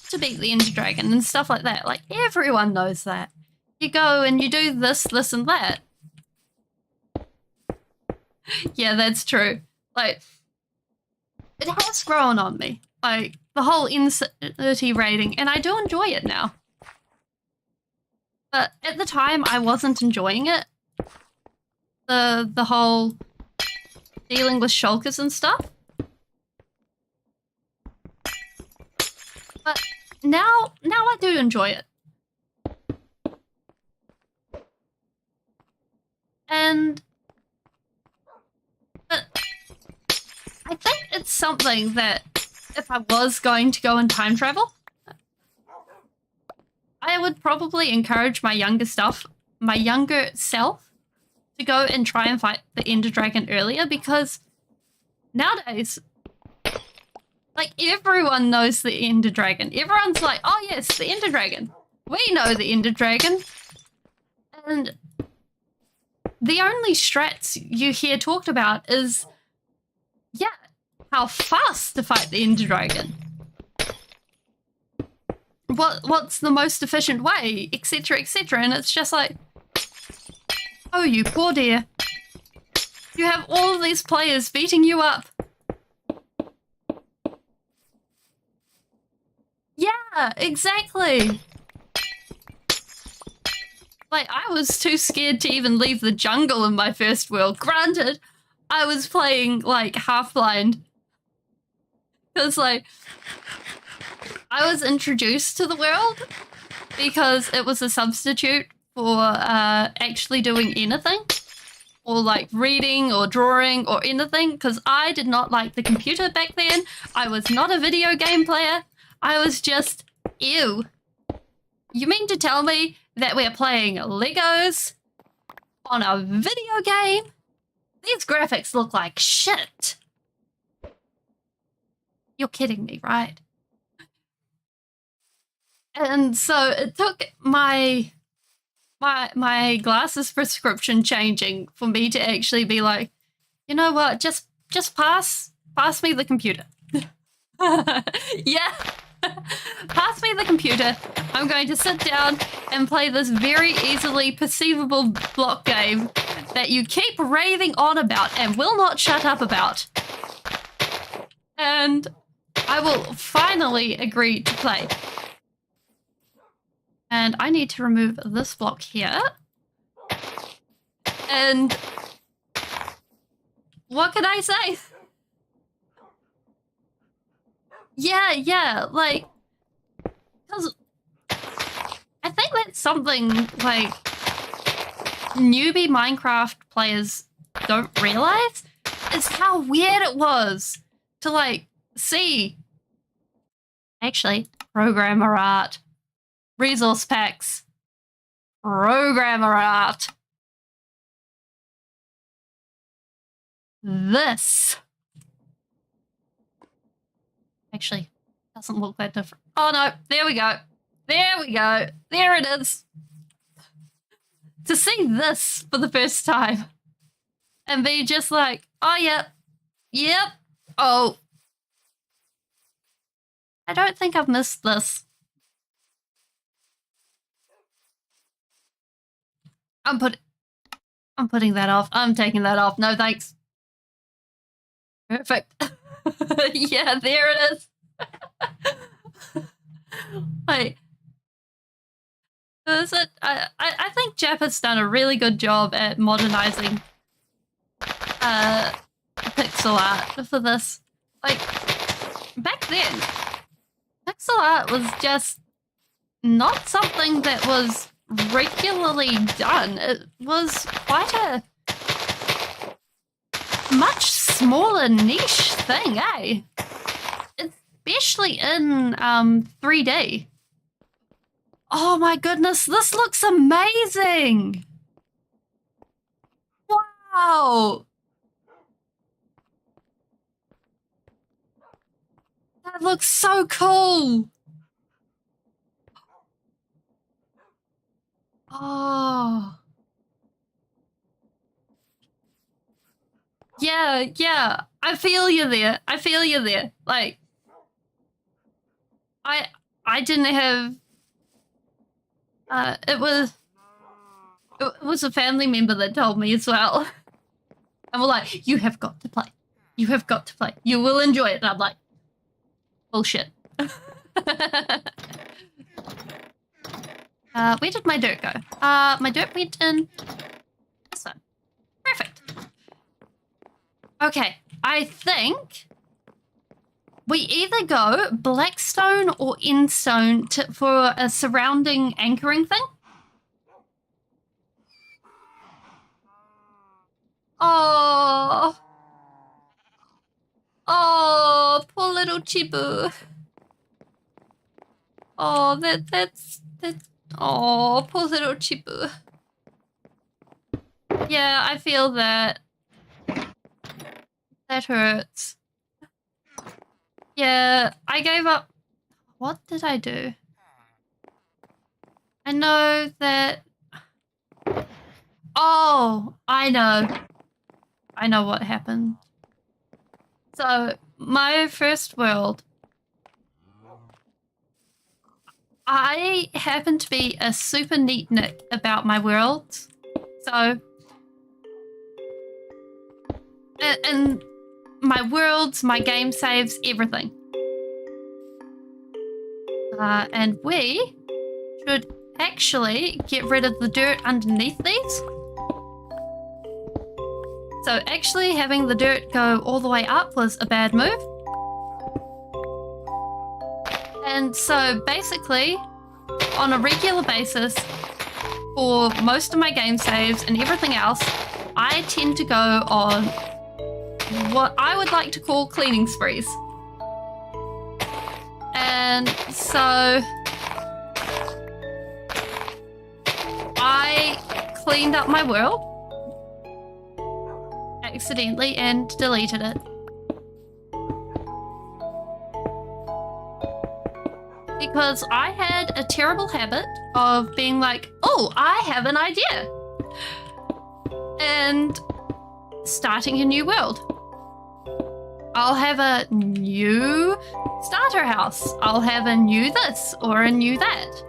to beat the Ender Dragon and stuff like that. Like, everyone knows that. You go and you do this, and that. Yeah, that's true. Like, it has grown on me. Like, the whole Intergrating, and I do enjoy it now. But at the time, I wasn't enjoying it. The whole dealing with shulkers and stuff. But now I do enjoy it. But I think it's something that if I was going to go and time travel, I would probably encourage my younger self to go and try and fight the Ender Dragon earlier, because nowadays, like, everyone knows the Ender Dragon. Everyone's like, oh yes, the Ender Dragon. We know the Ender Dragon. And the only strats you hear talked about is, yeah, how fast to fight the Ender Dragon. What's the most efficient way, etc., etc. And it's just like, oh, you poor dear. You have all of these players beating you up. Yeah, exactly. Like, I was too scared to even leave the jungle in my first world. Granted, I was playing, like, half-blind. Because, like, I was introduced to the world because it was a substitute for actually doing anything. Or, like, reading or drawing or anything. Because I did not like the computer back then. I was not a video game player. I was just, ew. You mean to tell me that we're playing Legos on a video game? These graphics look like shit. You're kidding me, right? And so it took my glasses prescription changing for me to actually be like, you know what, just pass me the computer. Yeah. Pass me the computer. I'm going to sit down and play this very easily perceivable block game that you keep raving on about and will not shut up about. And I will finally agree to play. And I need to remove this block here. And what can I say? Yeah, like, because I think that's something, like, newbie Minecraft players don't realize, is how weird it was to, like, see, actually, programmer art, resource packs, programmer art, this. Actually, doesn't look that different. Oh no, there we go. There we go. There it is. To see this for the first time and be just like, oh, yep. Oh, I don't think I've missed this. I'm putting that off. I'm taking that off. No, thanks. Perfect. Yeah, there it is. Like, is it? I think Jap has done a really good job at modernizing pixel art for this. Like, back then, pixel art was just not something that was regularly done. It was quite a much smaller niche thing, eh? Especially in 3D. Oh my goodness, this looks amazing! Wow! That looks so cool! Oh. Yeah. I feel you there. Like, I didn't have it was a family member that told me as well. And we're like, you have got to play. You have got to play. You will enjoy it. And I'm like, bullshit. Where did my dirt go? My dirt went in this one. Perfect. Okay, I think we either go blackstone or endstone for a surrounding anchoring thing. Oh, poor little Chibu. Oh, that's oh, poor little Chibu. Yeah, I feel that. That hurts. Yeah, I gave up. What did I do? I know that. Oh, I know. I know what happened. So, my first world, I happen to be a super neat about my worlds. So, and my worlds, my game saves, everything. And we should actually get rid of the dirt underneath these. So actually having the dirt go all the way up was a bad move. And so basically, on a regular basis, for most of my game saves and everything else, I tend to go on what I would like to call cleaning sprees. And so I cleaned up my world accidentally and deleted it. Because I had a terrible habit of being like, oh, I have an idea. And starting a new world. I'll have a new starter house. I'll have a new this or a new that.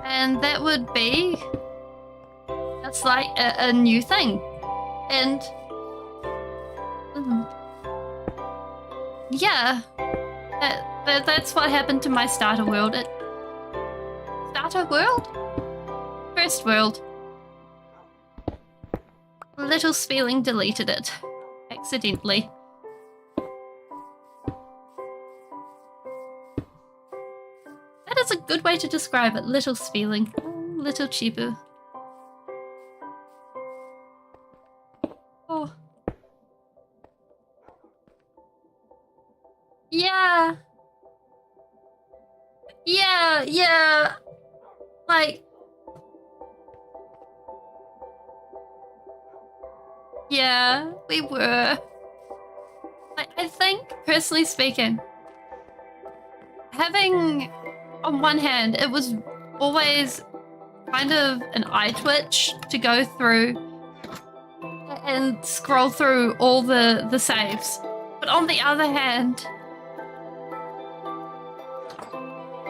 And that would be, that's like a new thing. And yeah, that's what happened to my starter world. Starter world? First world. Little spelling deleted it accidentally. That is a good way to describe it. Little spelling. Oh, little Chibu. Oh. Yeah. Yeah. Like. Yeah, we were. I think, personally speaking, having, on one hand, it was always kind of an eye twitch to go through and scroll through all the saves. But on the other hand,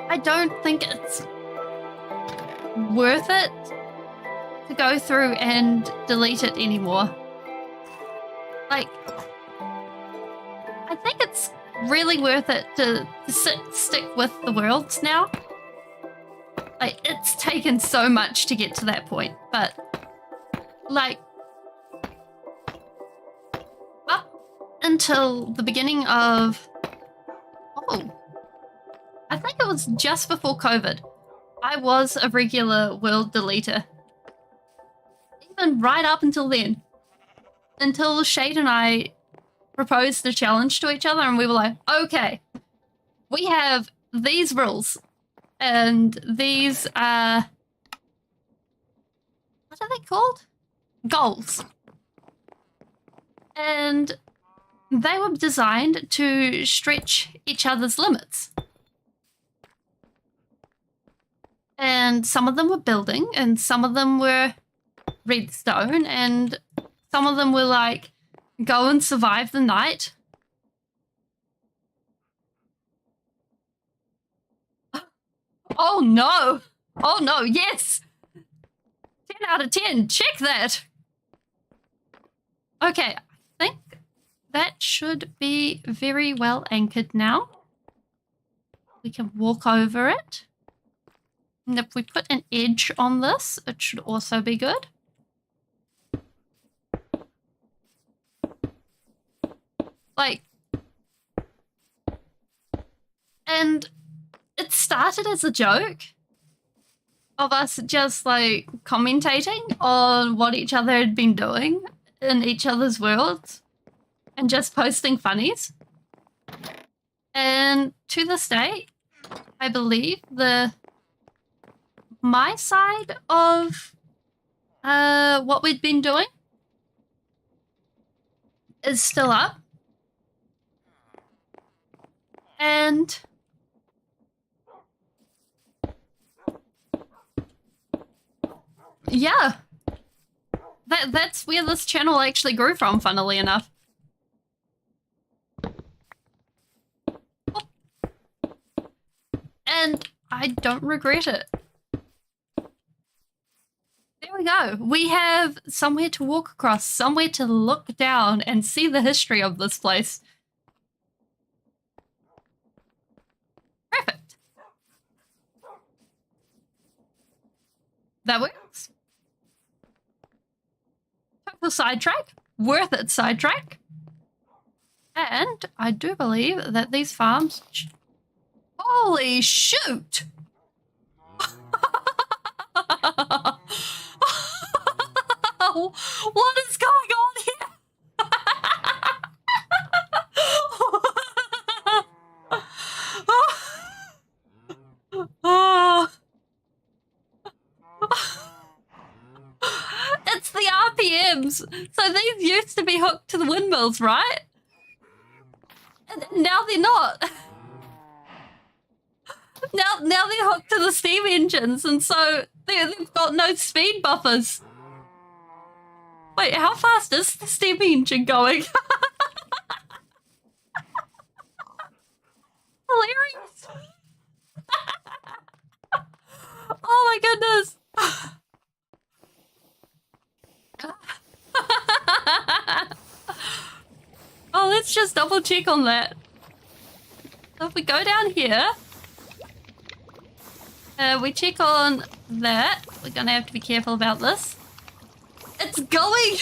I don't think it's worth it to go through and delete it anymore. Like, I think it's really worth it to stick with the worlds now. Like, it's taken so much to get to that point, but like, up until the beginning of, I think it was just before COVID, I was a regular world deleter. Even right up until then. Until Shade and I proposed a challenge to each other and we were like, okay, we have these rules and these, what are they called? Goals. And they were designed to stretch each other's limits. And some of them were building and some of them were redstone and some of them were like, go and survive the night. Oh no! Oh no, yes! 10 out of 10, check that! Okay, I think that should be very well anchored now. We can walk over it. And if we put an edge on this, it should also be good. Like, and it started as a joke of us just like commentating on what each other had been doing in each other's worlds and just posting funnies. And to this day, I believe my side of what we'd been doing is still up. And yeah, that's where this channel actually grew from, funnily enough. And I don't regret it. There we go. We have somewhere to walk across, somewhere to look down and see the history of this place. Perfect. That works. Total sidetrack. Worth it sidetrack. And I do believe that these farms... Holy shoot! What is going on here? It's the RPMs. So these used to be hooked to the windmills, right? And now they're not. Now they're hooked to the steam engines, and so they've got no speed buffers. Wait, how fast is the steam engine going? Hilarious. Oh my goodness. Oh, let's just double check on that. So if we go down here, we check on that. We're gonna have to be careful about this. It's going!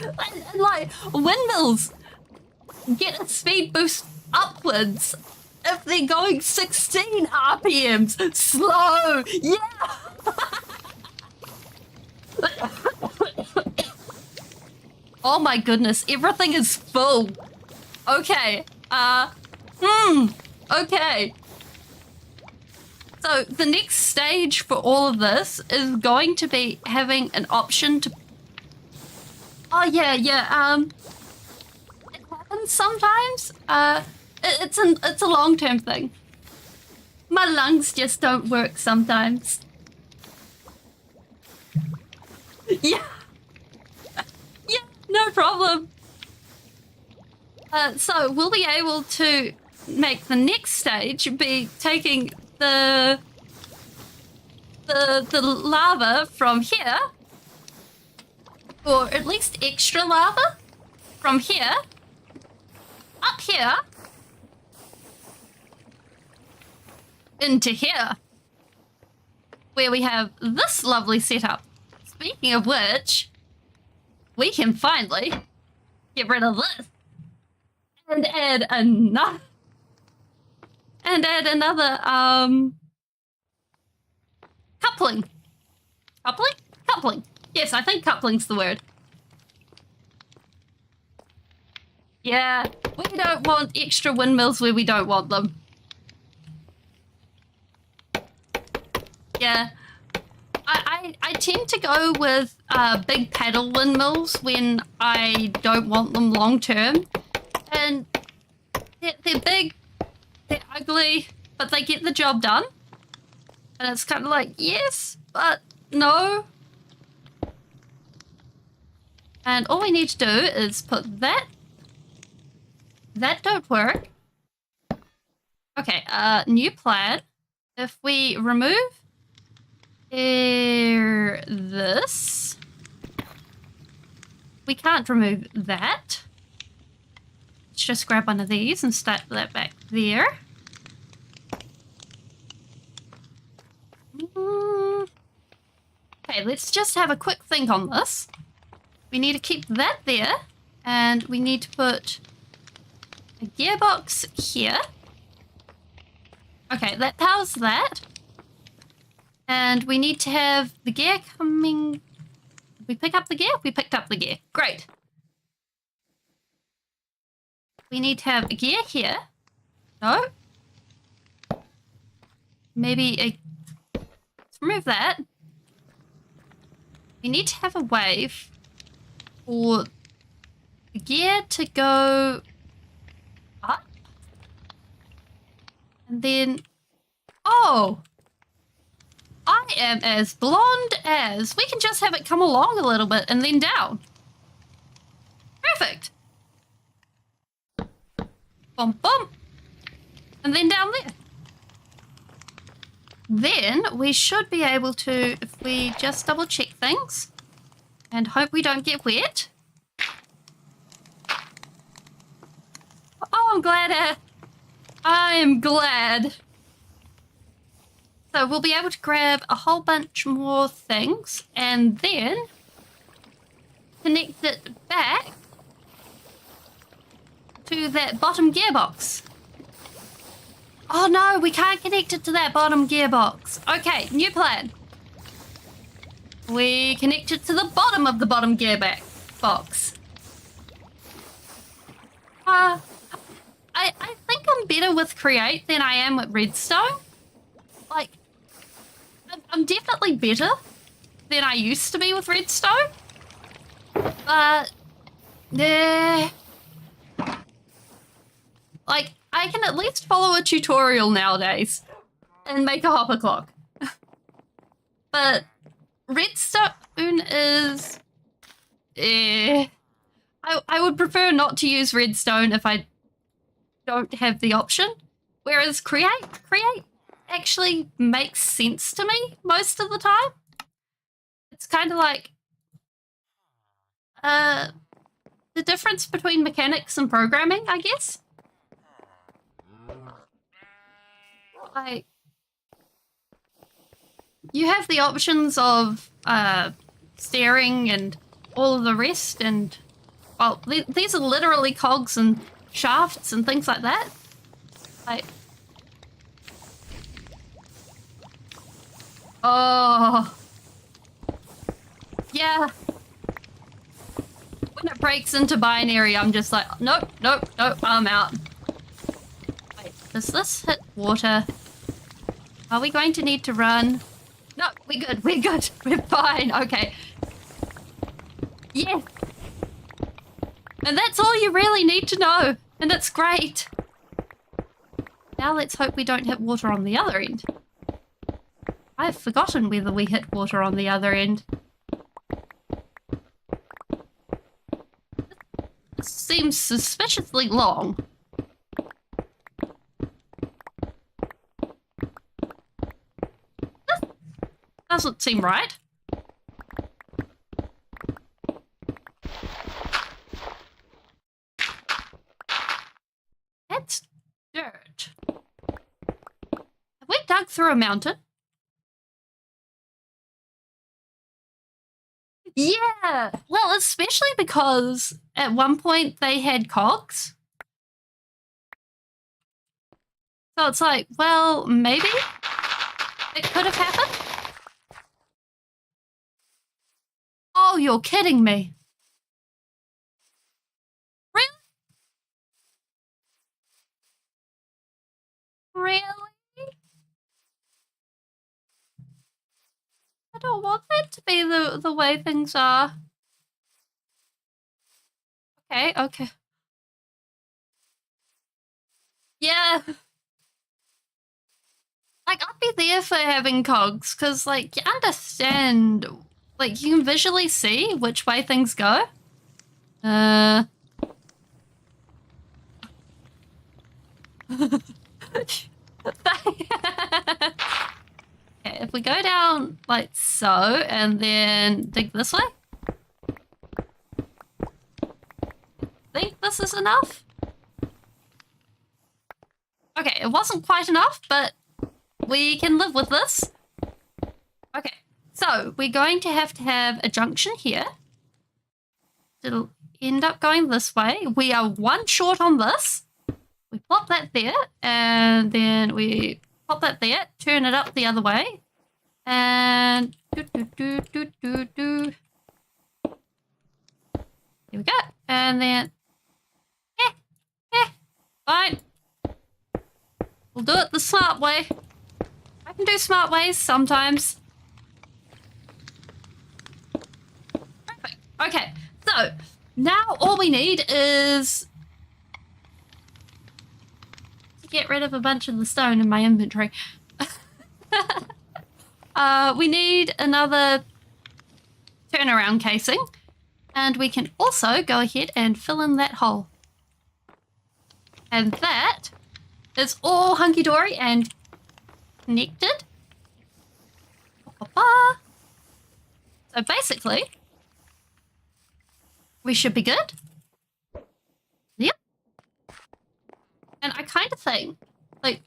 and like, windmills get a speed boost upwards if they're going 16 RPMs. Slow! Yeah! Oh my goodness, everything is full. Okay, okay. So the next stage for all of this is going to be having an option to... Oh yeah, it happens sometimes. It's a long-term thing. My lungs just don't work sometimes. Yeah. Yeah, no problem. So we'll be able to make the next stage be taking the lava from here, or at least extra lava from here, up here, into here, where we have this lovely setup. Speaking of which, we can finally get rid of this and add another. And add another, coupling. Coupling? Coupling. Yes, I think coupling's the word. Yeah, we don't want extra windmills where we don't want them. Yeah. I tend to go with big paddle windmills when I don't want them long term. And they're big. They're ugly, but they get the job done. And it's kind of like, yes, but no. And all we need to do is put that. That don't work. Okay, new plan. If we remove this, we can't remove that. Let's just grab one of these and start that back there. Okay, let's just have a quick think on this. We need to keep that there, and we need to put a gearbox here. Okay, that powers that. And we need to have the gear coming... Did we pick up the gear? We picked up the gear. Great. We need to have a gear here. No. Maybe a... Let's remove that. We need to have a way for the gear to go up. And then... Oh! I am as blonde as... We can just have it come along a little bit and then down. Perfect. Bump, bump. And then down there. Then we should be able to, if we just double check things and hope we don't get wet. Oh, I'm glad. I am glad. So we'll be able to grab a whole bunch more things and then connect it back to that bottom gearbox. Oh no, we can't connect it to that bottom gearbox. Okay, new plan. We connect it to the bottom of the bottom gearbox. I think I'm better with Create than I am with Redstone. Like, I'm definitely better than I used to be with Redstone. But, like, I can at least follow a tutorial nowadays and make a hopper clock. But Redstone is... I would prefer not to use Redstone if I don't have the option. Whereas Create actually makes sense to me most of the time. It's kind of like the difference between mechanics and programming, I guess. Like, you have the options of steering and all of the rest, and well, these are literally cogs and shafts and things like that. Like, oh, yeah. When it breaks into binary, I'm just like, nope, nope, nope, I'm out. Wait, does this hit water? Are we going to need to run? No, we're good, we're fine, okay. Yeah. And that's all you really need to know, and that's great. Now let's hope we don't hit water on the other end. I've forgotten whether we hit water on the other end. This seems suspiciously long. Doesn't seem right. That's dirt. Have we dug through a mountain? Yeah! Well, especially because at one point they had cogs. So it's like, well, maybe it could have happened. Oh, you're kidding me. Really? Really? I don't want that to be the way things are. Okay, okay. Yeah. Like, I'd be there for having cogs, because, like, you understand, like, you can visually see which way things go. Okay, if we go down like so, and then dig this way. I think this is enough. Okay, it wasn't quite enough, but we can live with this. Okay, so we're going to have a junction here. It'll end up going this way. We are one short on this. We plop that there, and then we pop that there, turn it up the other way, and here we go. And then, We'll do it the smart way. I can do smart ways sometimes. Perfect. Okay, so now all we need is to get rid of a bunch of the stone in my inventory. We need another turnaround casing, and we can also go ahead and fill in that hole. And that is all hunky-dory and connected. So basically, we should be good. Yep. And I kind of think, like,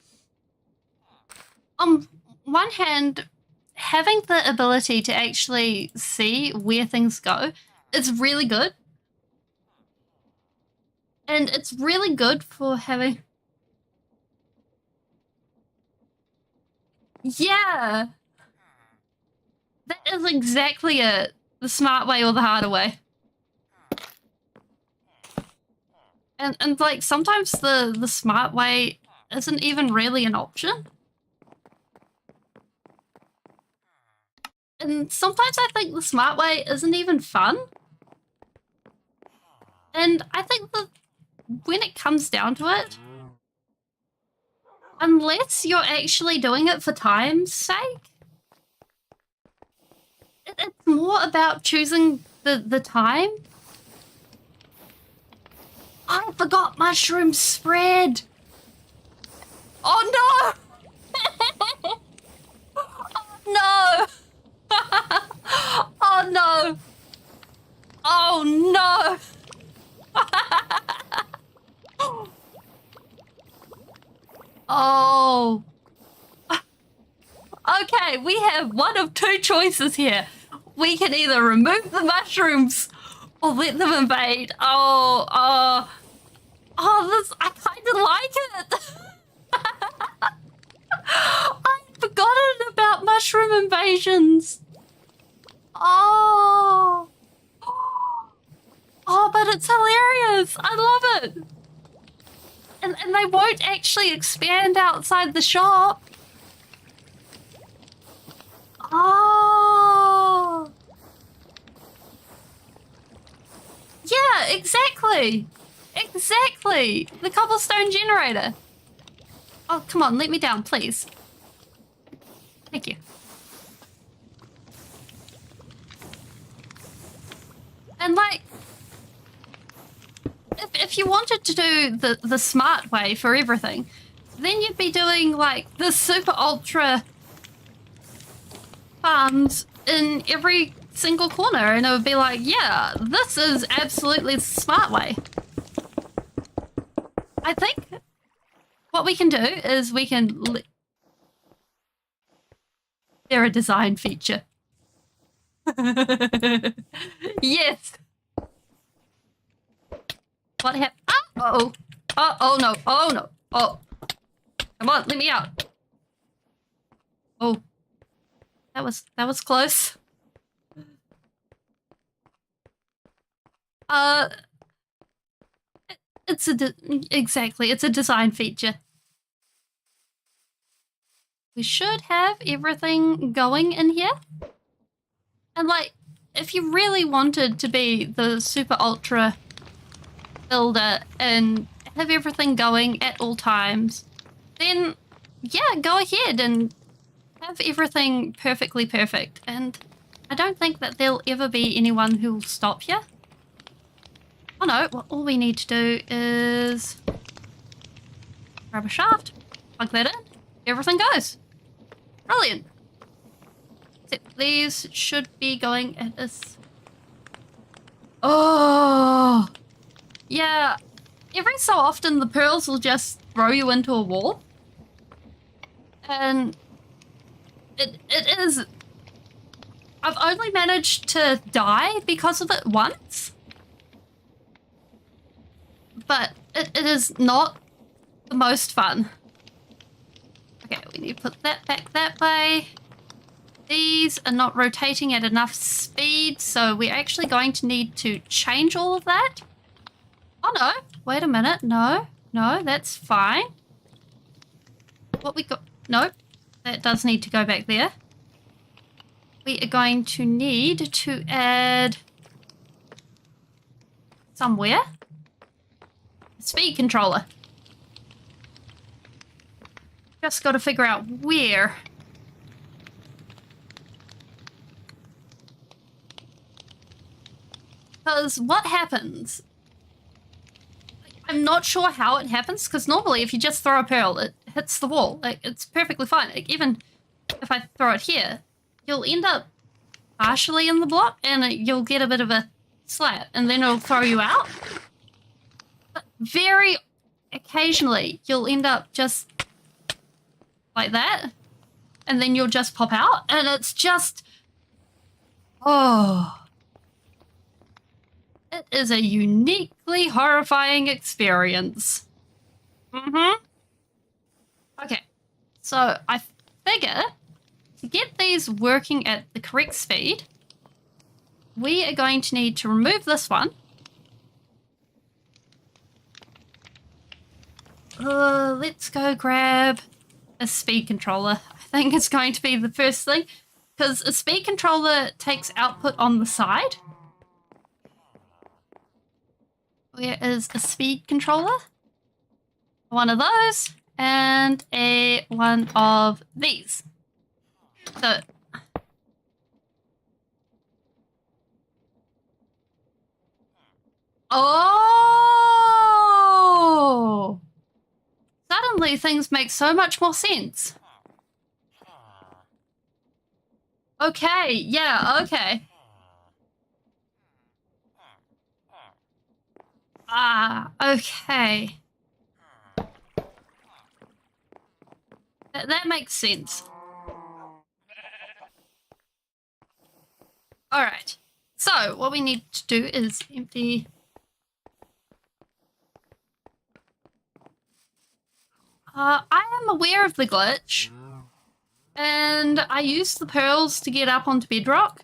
on one hand, having the ability to actually see where things go is really good. And it's really good for having... Yeah. That is exactly it. The smart way or the harder way. And like, sometimes the smart way isn't even really an option. And sometimes I think the smart way isn't even fun. And I think that when it comes down to it, unless you're actually doing it for time's sake, it's more about choosing the time. I forgot mushroom spread. Oh no! Oh no! Oh no! Oh no! Oh. Okay, we have one of two choices here. We can either remove the mushrooms or let them invade. Oh, this, I kind of like it. I'd forgotten about mushroom invasions. Oh, but it's hilarious. I love it. And they won't actually expand outside the shop. Oh. Yeah, exactly. Exactly. The cobblestone generator. Oh, come on, let me down, please. Thank you. And like, if you wanted to do the smart way for everything, then you'd be doing like the super ultra farms in every single corner, and it would be like, yeah, this is absolutely the smart way. I think what we can do is we can... They're a design feature. Yes. What happened? Uh-oh. Oh no. Oh no. Oh. Come on, let me out. Oh. That was close. It's exactly, it's a design feature. We should have everything going in here. And like, if you really wanted to be the super ultra builder and have everything going at all times, then yeah, go ahead and have everything perfectly perfect. And I don't think that there'll ever be anyone who will stop you. Oh no, well, all we need to do is grab a shaft, plug that in, everything goes. Brilliant. Except these should be going at this. Oh, yeah. Every so often the pearls will just throw you into a wall. And it is... I've only managed to die because of it once. But it is not the most fun. Okay, we need to put that back that way. These are not rotating at enough speed, so we're actually going to need to change all of that. Oh no, wait a minute, no, that's fine. what we got... Nope. That does need to go back there. We are going to need to add... somewhere. A speed controller. Just got to figure out where. Because what happens... I'm not sure how it happens, because normally if you just throw a pearl, it hits the wall. Like, it's perfectly fine. Like, even if I throw it here, you'll end up partially in the block, and you'll get a bit of a slap, and then it'll throw you out. But very occasionally, you'll end up just like that, and then you'll just pop out, and it's just... Oh... It is a uniquely horrifying experience. Okay, so I figure to get these working at the correct speed, we are going to need to remove this one. Let's go grab a speed controller. I think it's going to be the first thing, because a speed controller takes output on the side. Where is a speed controller? One of those and one of these. So oh! Suddenly things make so much more sense. Okay, yeah, okay. Ah, okay. That makes sense. Alright. So, what we need to do is empty... I am aware of the glitch. And I used the pearls to get up onto bedrock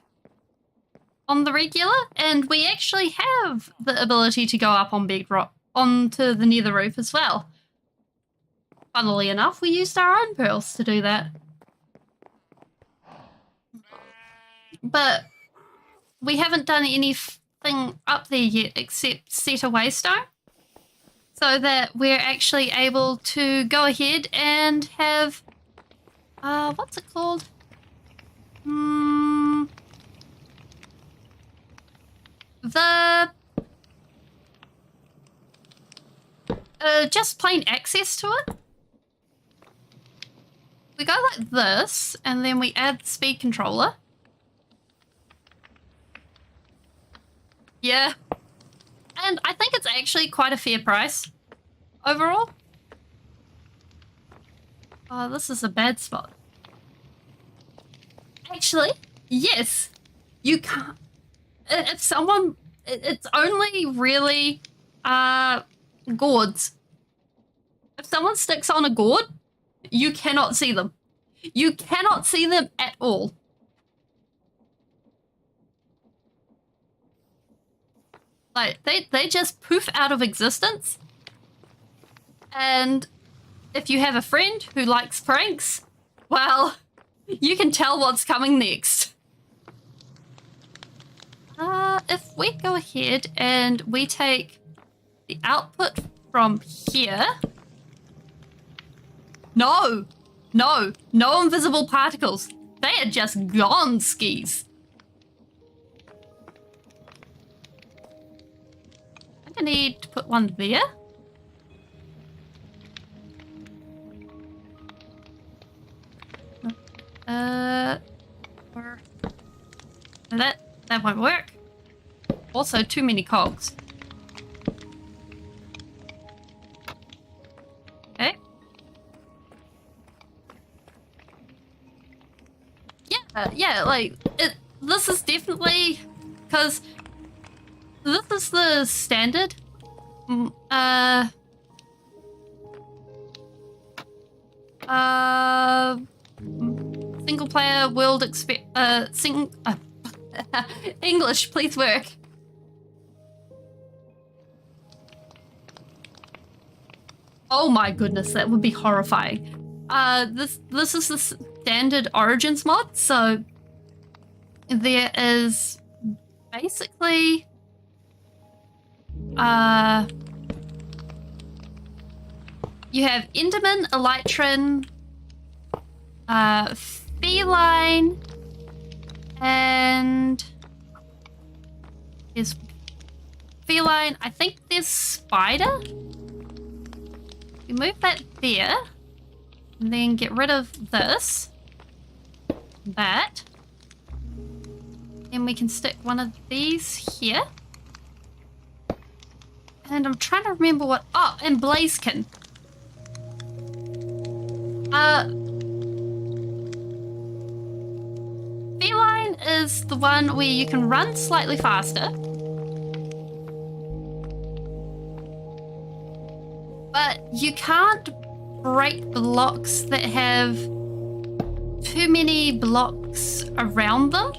on the regular, and we actually have the ability to go up on bedrock onto the nether roof as well. Funnily enough, we used our own pearls to do that. But we haven't done anything up there yet except set a waystone, so that we're actually able to go ahead and have what's it called? Just plain access to it. We go like this, and then we add the speed controller. Yeah. And I think it's actually quite a fair price overall. Oh, this is a bad spot. Actually, yes. You can't... If someone... It's only really gourds. If someone sticks on a gourd, you cannot see them. You cannot see them at all. Like, they just poof out of existence. And if you have a friend who likes pranks, well, you can tell what's coming next. If we go ahead and we take the output from here... No! No! No invisible particles. They are just gone skis. I think I need to put one there. That won't work. Also, too many cogs. Okay. Yeah, like, this is definitely, because this is the standard, single player world English, please work. Oh my goodness, that would be horrifying. This is the standard Origins mod, so there is basically you have Enderman, Elytron, Feline, and there's Feline. I think there's Spider. You move that there, and then get rid of this, that. Then we can stick one of these here. And I'm trying to remember what... Oh, and Blazekin. Feline is the one where you can run slightly faster. But you can't break blocks that have too many blocks around them.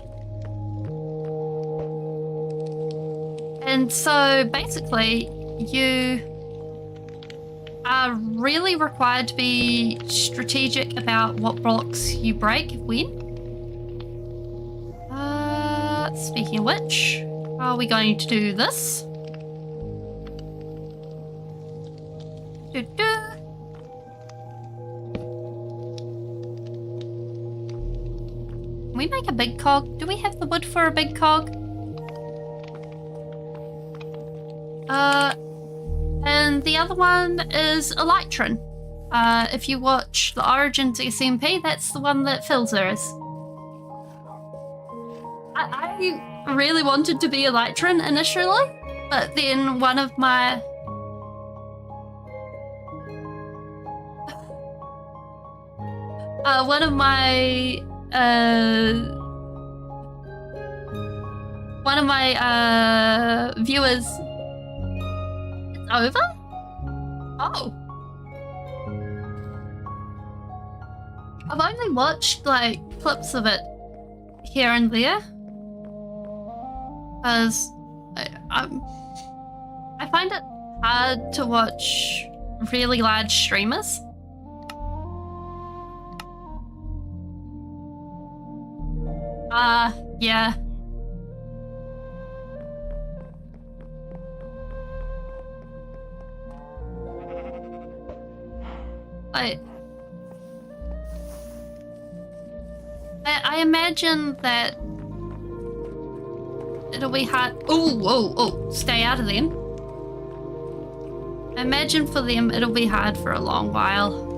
And so basically you are really required to be strategic about what blocks you break when. Speaking of which, are we going to do this? Can we make a big cog? Do we have the wood for a big cog? And the other one is Elytron. If you watch the Origins SMP, that's the one that Philza is. I really wanted to be Elytron initially, but then one of my viewers. It's over? Oh. I've only watched like clips of it here and there. Because I find it hard to watch really large streamers. Yeah. I imagine that it'll be hard. Oh, stay out of them. I imagine for them it'll be hard for a long while.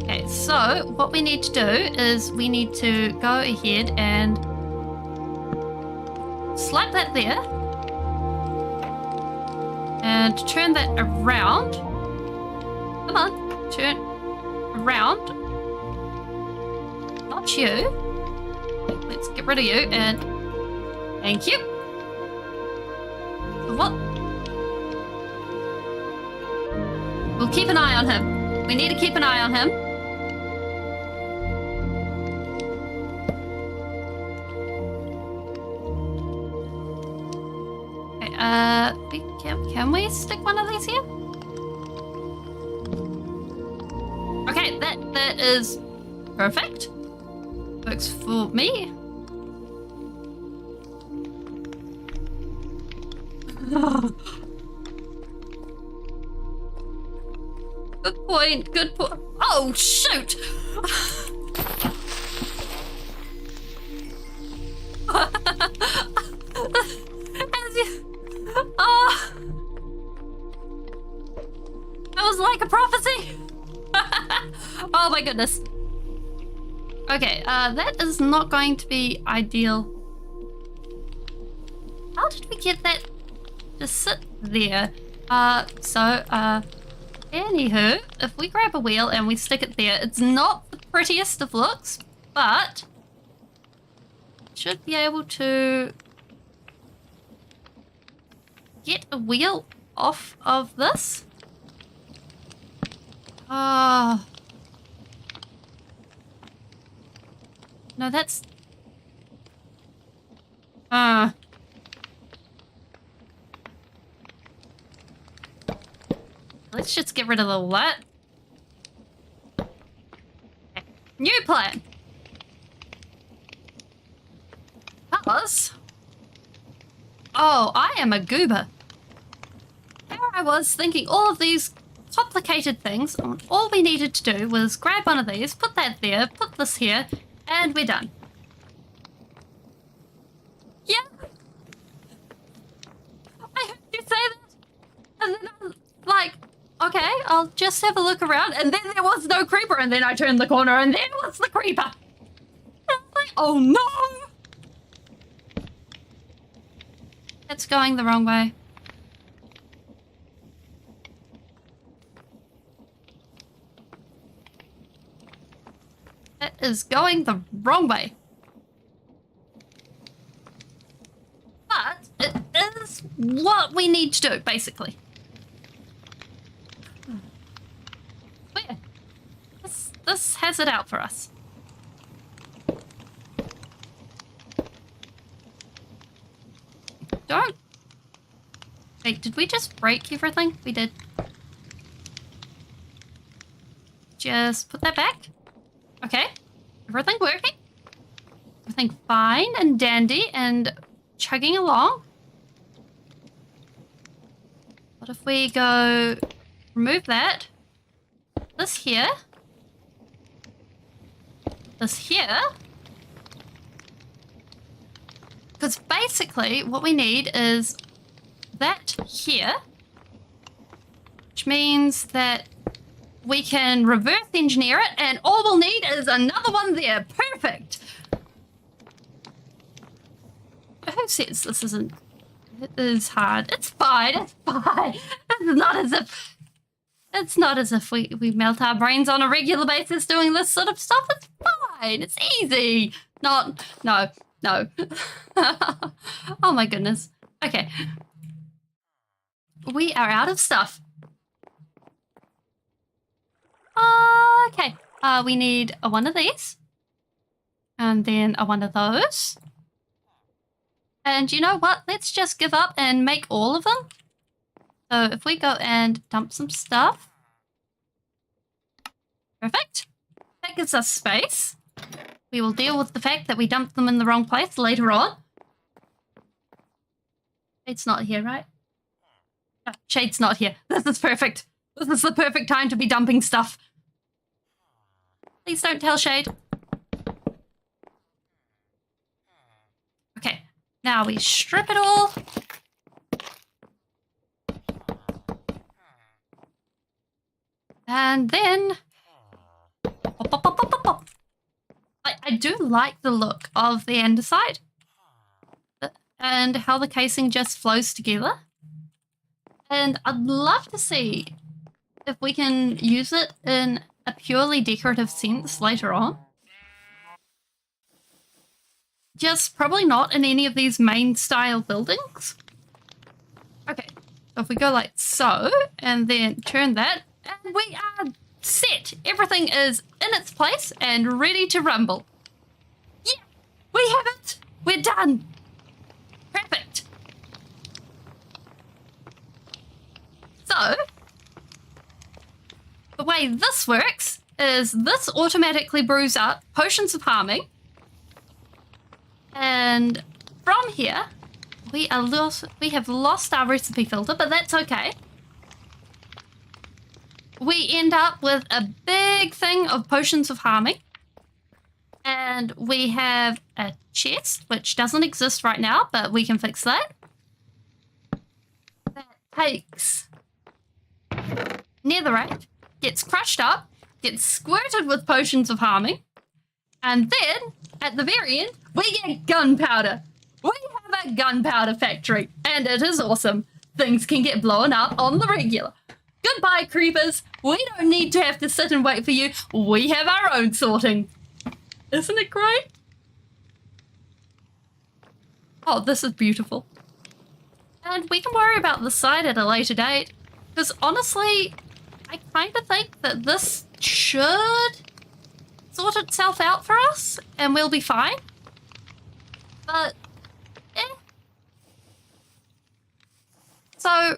Okay, so what we need to do is we need to go ahead and slap that there and turn that around. Come on, turn around. Not you. Let's get rid of you and thank you. What? We'll keep an eye on him. We need to keep an eye on him. Okay, can we stick one of these here? Okay, that is perfect. Works for me. Good point, good point. Oh, shoot! As you... Oh! That was like a prophecy! Oh my goodness. Okay, that is not going to be ideal. How did we get that to sit there? Anywho, if we grab a wheel and we stick it there, it's not the prettiest of looks, but should be able to get a wheel off of this. No, that's... Let's just get rid of all that. New plan. Because... Oh, I am a goober. There I was thinking all of these complicated things. All we needed to do was grab one of these, put that there, put this here, and we're done. Yeah. I heard you say that. And then I was like, okay, I'll just have a look around. And then there was no creeper. And then I turned the corner and there was the creeper. And I was like, oh no. It's going the wrong way. It is going the wrong way. But it is what we need to do, basically. Where? This has it out for us. Don't. Wait, did we just break everything? We did. Just put that back. Okay. Everything working. Everything fine and dandy and chugging along. What if we go remove that? This here. This here. Because basically what we need is that here, which means that we can reverse engineer it and all we'll need is another one there. Perfect. Who says this isn't? It is hard. It's fine. It's fine. It's not as if we melt our brains on a regular basis doing this sort of stuff. It's fine. It's easy. No. Oh my goodness. Okay. We are out of stuff. Okay. We need one of these. And then one of those. And you know what? Let's just give up and make all of them. So if we go and dump some stuff. Perfect. That gives us space. We will deal with the fact that we dumped them in the wrong place later on. Shade's not here, right? No, Shade's not here. This is perfect. This is the perfect time to be dumping stuff. Please don't tell Shade. Okay, now we strip it all. And then... Pop, pop, pop, pop, pop, pop. I do like the look of the andesite and how the casing just flows together. And I'd love to see if we can use it in a purely decorative sense later on. Just probably not in any of these main style buildings. Okay, so if we go like so and then turn that, and we are set. Everything is in its place and ready to rumble. Yeah, we have it. We're done. Perfect. So, the way this works is this automatically brews up potions of harming. And from here, we have lost our recipe filter, but that's okay. We end up with a big thing of potions of harming. And we have a chest, which doesn't exist right now, but we can fix that. That takes netherite, gets crushed up, gets squirted with potions of harming. And then, at the very end, we get gunpowder. We have a gunpowder factory, and it is awesome. Things can get blown up on the regular. Goodbye, creepers. We don't need to have to sit and wait for you. We have our own sorting. Isn't it great? Oh, this is beautiful. And we can worry about the side at a later date. Because honestly, I kind of think that this should sort itself out for us. And we'll be fine. But, So,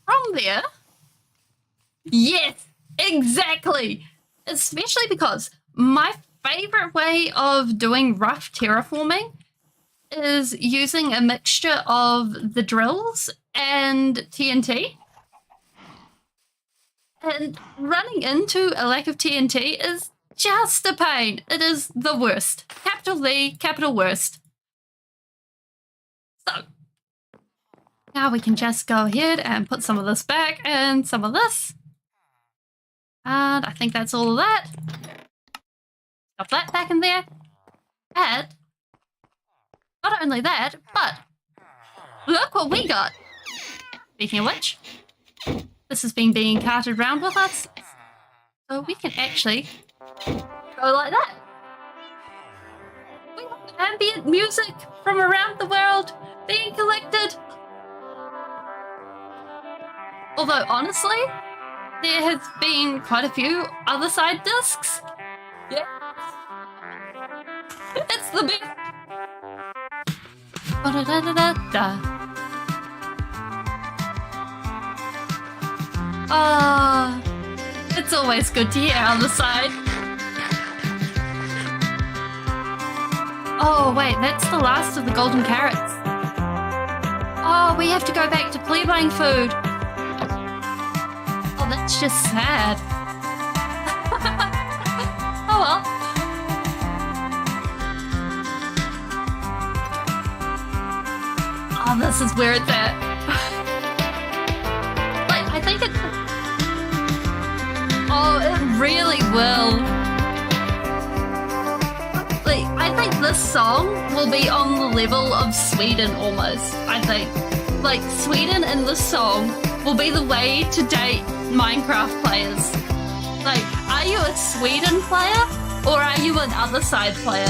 from there... Yes, exactly. Especially because my favorite way of doing rough terraforming is using a mixture of the drills and TNT. And running into a lack of TNT is just a pain. It is the worst. Capital V, capital worst. So, now we can just go ahead and put some of this back and some of this. And I think that's all of that. Got that back in there. And not only that, but look what we got. Speaking of which, this has been being carted around with us. So we can actually go like that. We have ambient music from around the world being collected. Although, honestly, there has been quite a few other side discs. Yeah. It's the best. Ah, it's always good to hear on the side. Oh, wait, that's the last of the golden carrots. Oh, we have to go back to plebeian food. Oh, that's just sad. Oh, well. Oh, this is where it's at. Like, I think it... Oh, it really will. Like, I think this song will be on the level of Sweden almost, I think. Like, Sweden in this song will be the way to date Minecraft players. Like, are you a Sweden player or are you an other side player?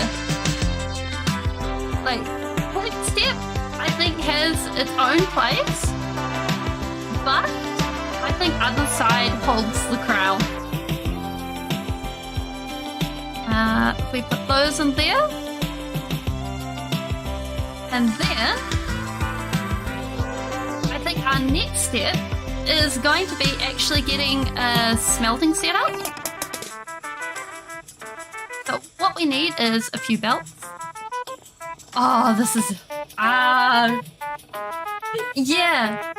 Like, Point Step, I think, has its own place, but I think other side holds the crown. If we put those in there, and then I think our next step is going to be actually getting a smelting set up. So what we need is a few belts. Oh, this is yeah.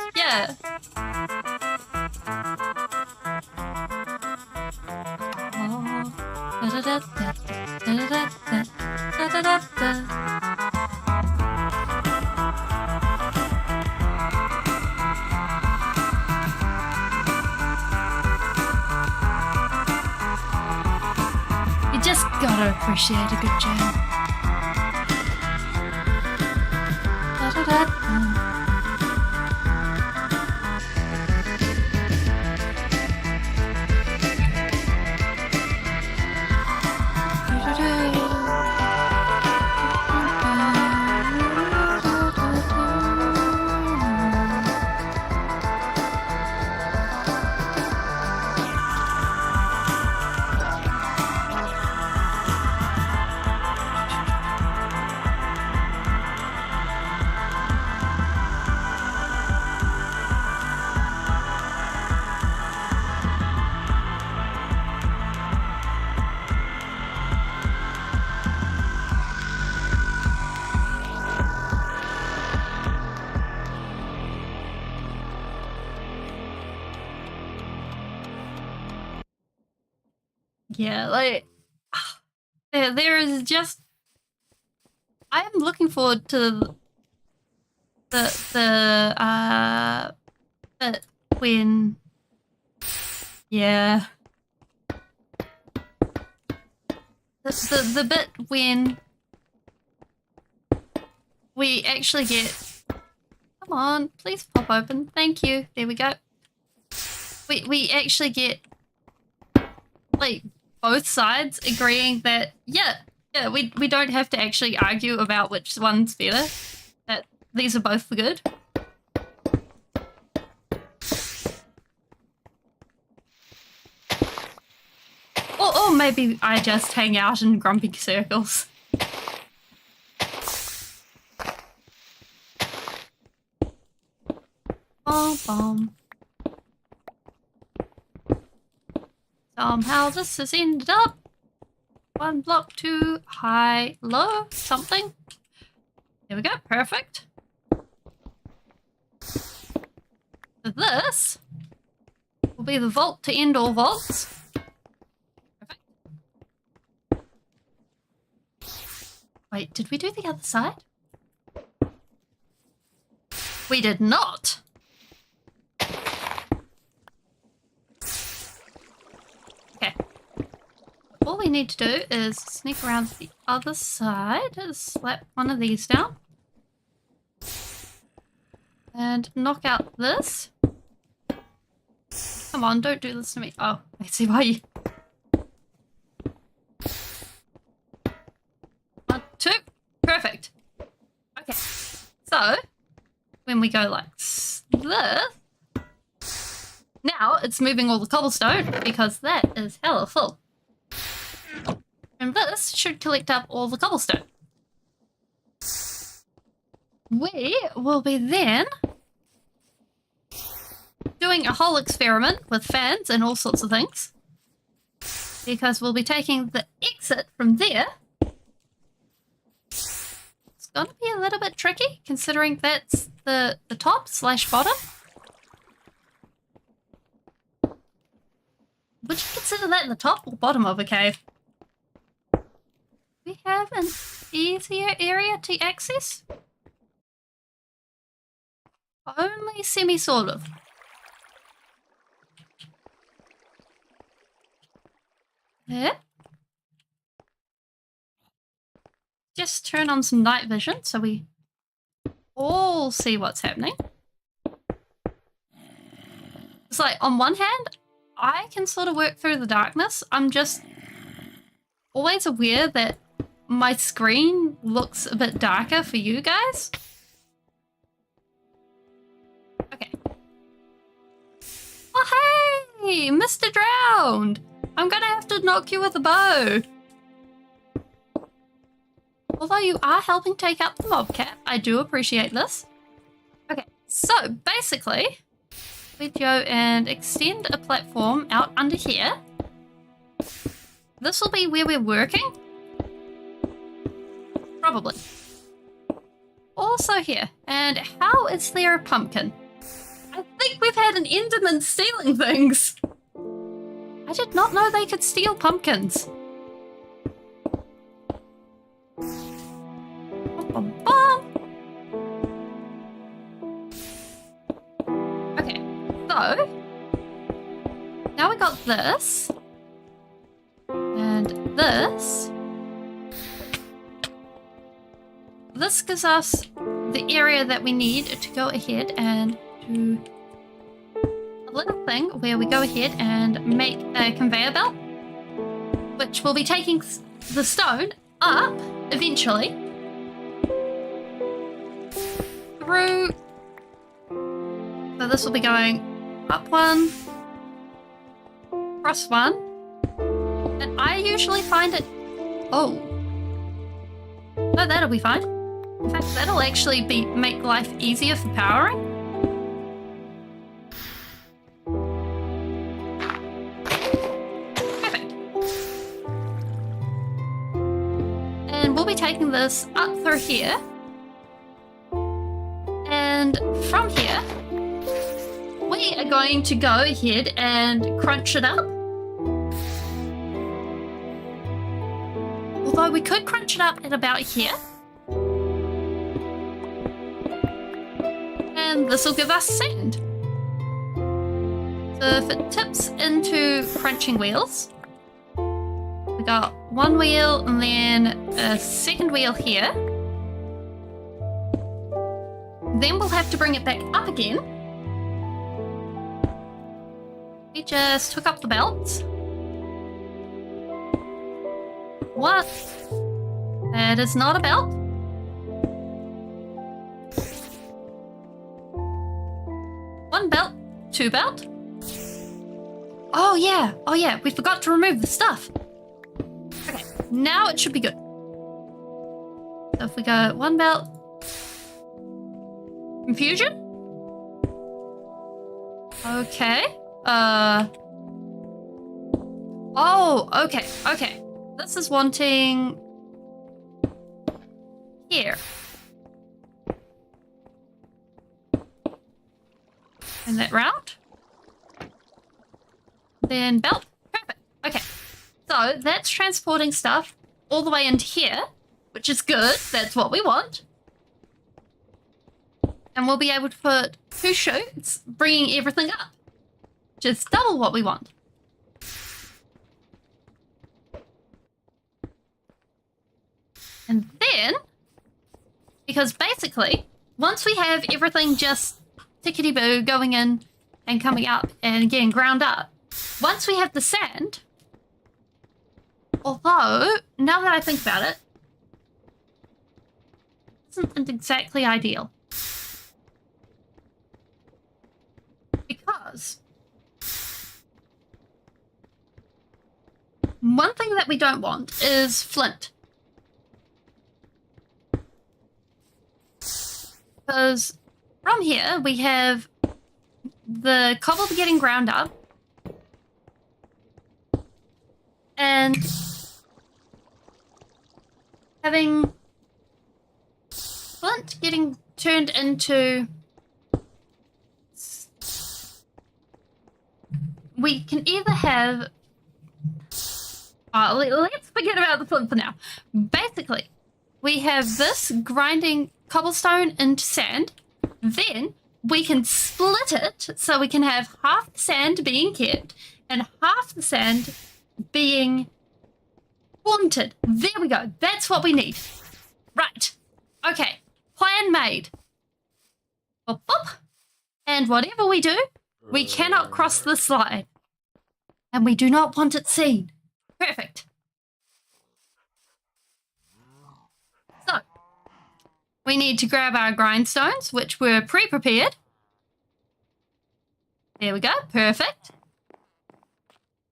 You just gotta appreciate a good jam. Yeah, like there is just I am looking forward to the bit when the bit when we actually get come on, please pop open. Thank you. There we go. We actually get like both sides agreeing that we don't have to actually argue about which one's better, that these are both for good. Or maybe I just hang out in grumpy circles. Bomb. Somehow this has ended up one block too high, low, something. There we go, perfect. So this will be the vault to end all vaults. Perfect. Wait, did we do the other side? We did not. Okay. All we need to do is sneak around to the other side, slap one of these down, and knock out this. Come on, don't do this to me. Oh, I see why you... 1, 2, perfect. Okay, so when we go like this, now it's moving all the cobblestone because that is hella full. And this should collect up all the cobblestone. We will be then doing a whole experiment with fans and all sorts of things, because we'll be taking the exit from there. It's going to be a little bit tricky considering that's the top / bottom. Would you consider that the top or bottom of a cave? We have an easier area to access? Only sort of. Yeah. Just turn on some night vision so we all see what's happening. It's like, on one hand, I can sort of work through the darkness. I'm just always aware that my screen looks a bit darker for you guys. Okay. Oh, hey, Mr. Drowned. I'm gonna have to knock you with a bow. Although you are helping take out the mobcat, I do appreciate this. Okay, so basically, we go and extend a platform out under here. This will be where we're working. Probably. Also here. And how is there a pumpkin? I think we've had an Enderman stealing things. I did not know they could steal pumpkins. Bum, bum, bum. Okay, so now we got this and this. This gives us the area that we need to go ahead and do a little thing where we go ahead and make a conveyor belt, which will be taking the stone up eventually through. So this will be going up one, across one, and I usually find it. Oh, no, that'll be fine. In fact, that'll actually make life easier for powering. We'll be taking this up through here, and from here we are going to go ahead and crunch it up. Although we could crunch it up at about here, and this will give us sand. So if it tips into crunching wheels, we got one wheel and then a second wheel here. Then we'll have to bring it back up again. We just hook up the belts. What? That is not a belt. One belt, two belt. Oh yeah, we forgot to remove the stuff. Okay, now it should be good. So if we go one belt, confusion? Okay, oh, okay. this is wanting here. And that round. Then belt. Perfect. Okay. So that's transporting stuff all the way into here, which is good. That's what we want. And we'll be able to put 2 chutes, bringing everything up. Just double what we want. And then, because basically, once we have everything just tickety-boo going in and coming up and getting ground up, once we have the sand, although, now that I think about it, isn't exactly ideal. Because one thing that we don't want is flint. Because from here we have the cobble getting ground up and having flint getting turned into... We can either have... let's forget about the flint for now. Basically, we have this grinding cobblestone into sand. Then we can split it so we can have half the sand being kept and half the sand being haunted. There we go. That's what we need. Right. Okay. Plan made. Boop, boop. And whatever we do, we cannot cross the slide. And we do not want it seen. Perfect. So, we need to grab our grindstones, which were pre-prepared. There we go. Perfect.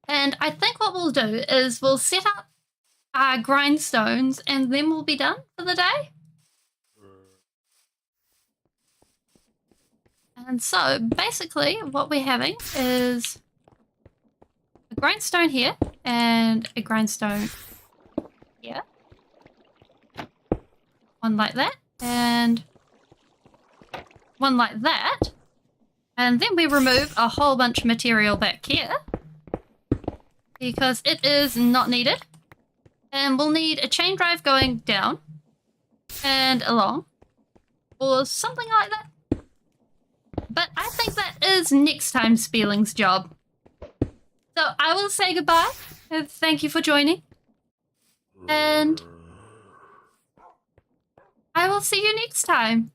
And I think what we'll do is we'll set up our grindstones and then we'll be done for the day. And so, basically, what we're having is a grindstone here and a grindstone here. One like that and one like that. And then we remove a whole bunch of material back here because it is not needed. And we'll need a chain drive going down and along or something like that. But I think that is next time Spieling's job. So I will say goodbye. Thank you for joining. And I will see you next time.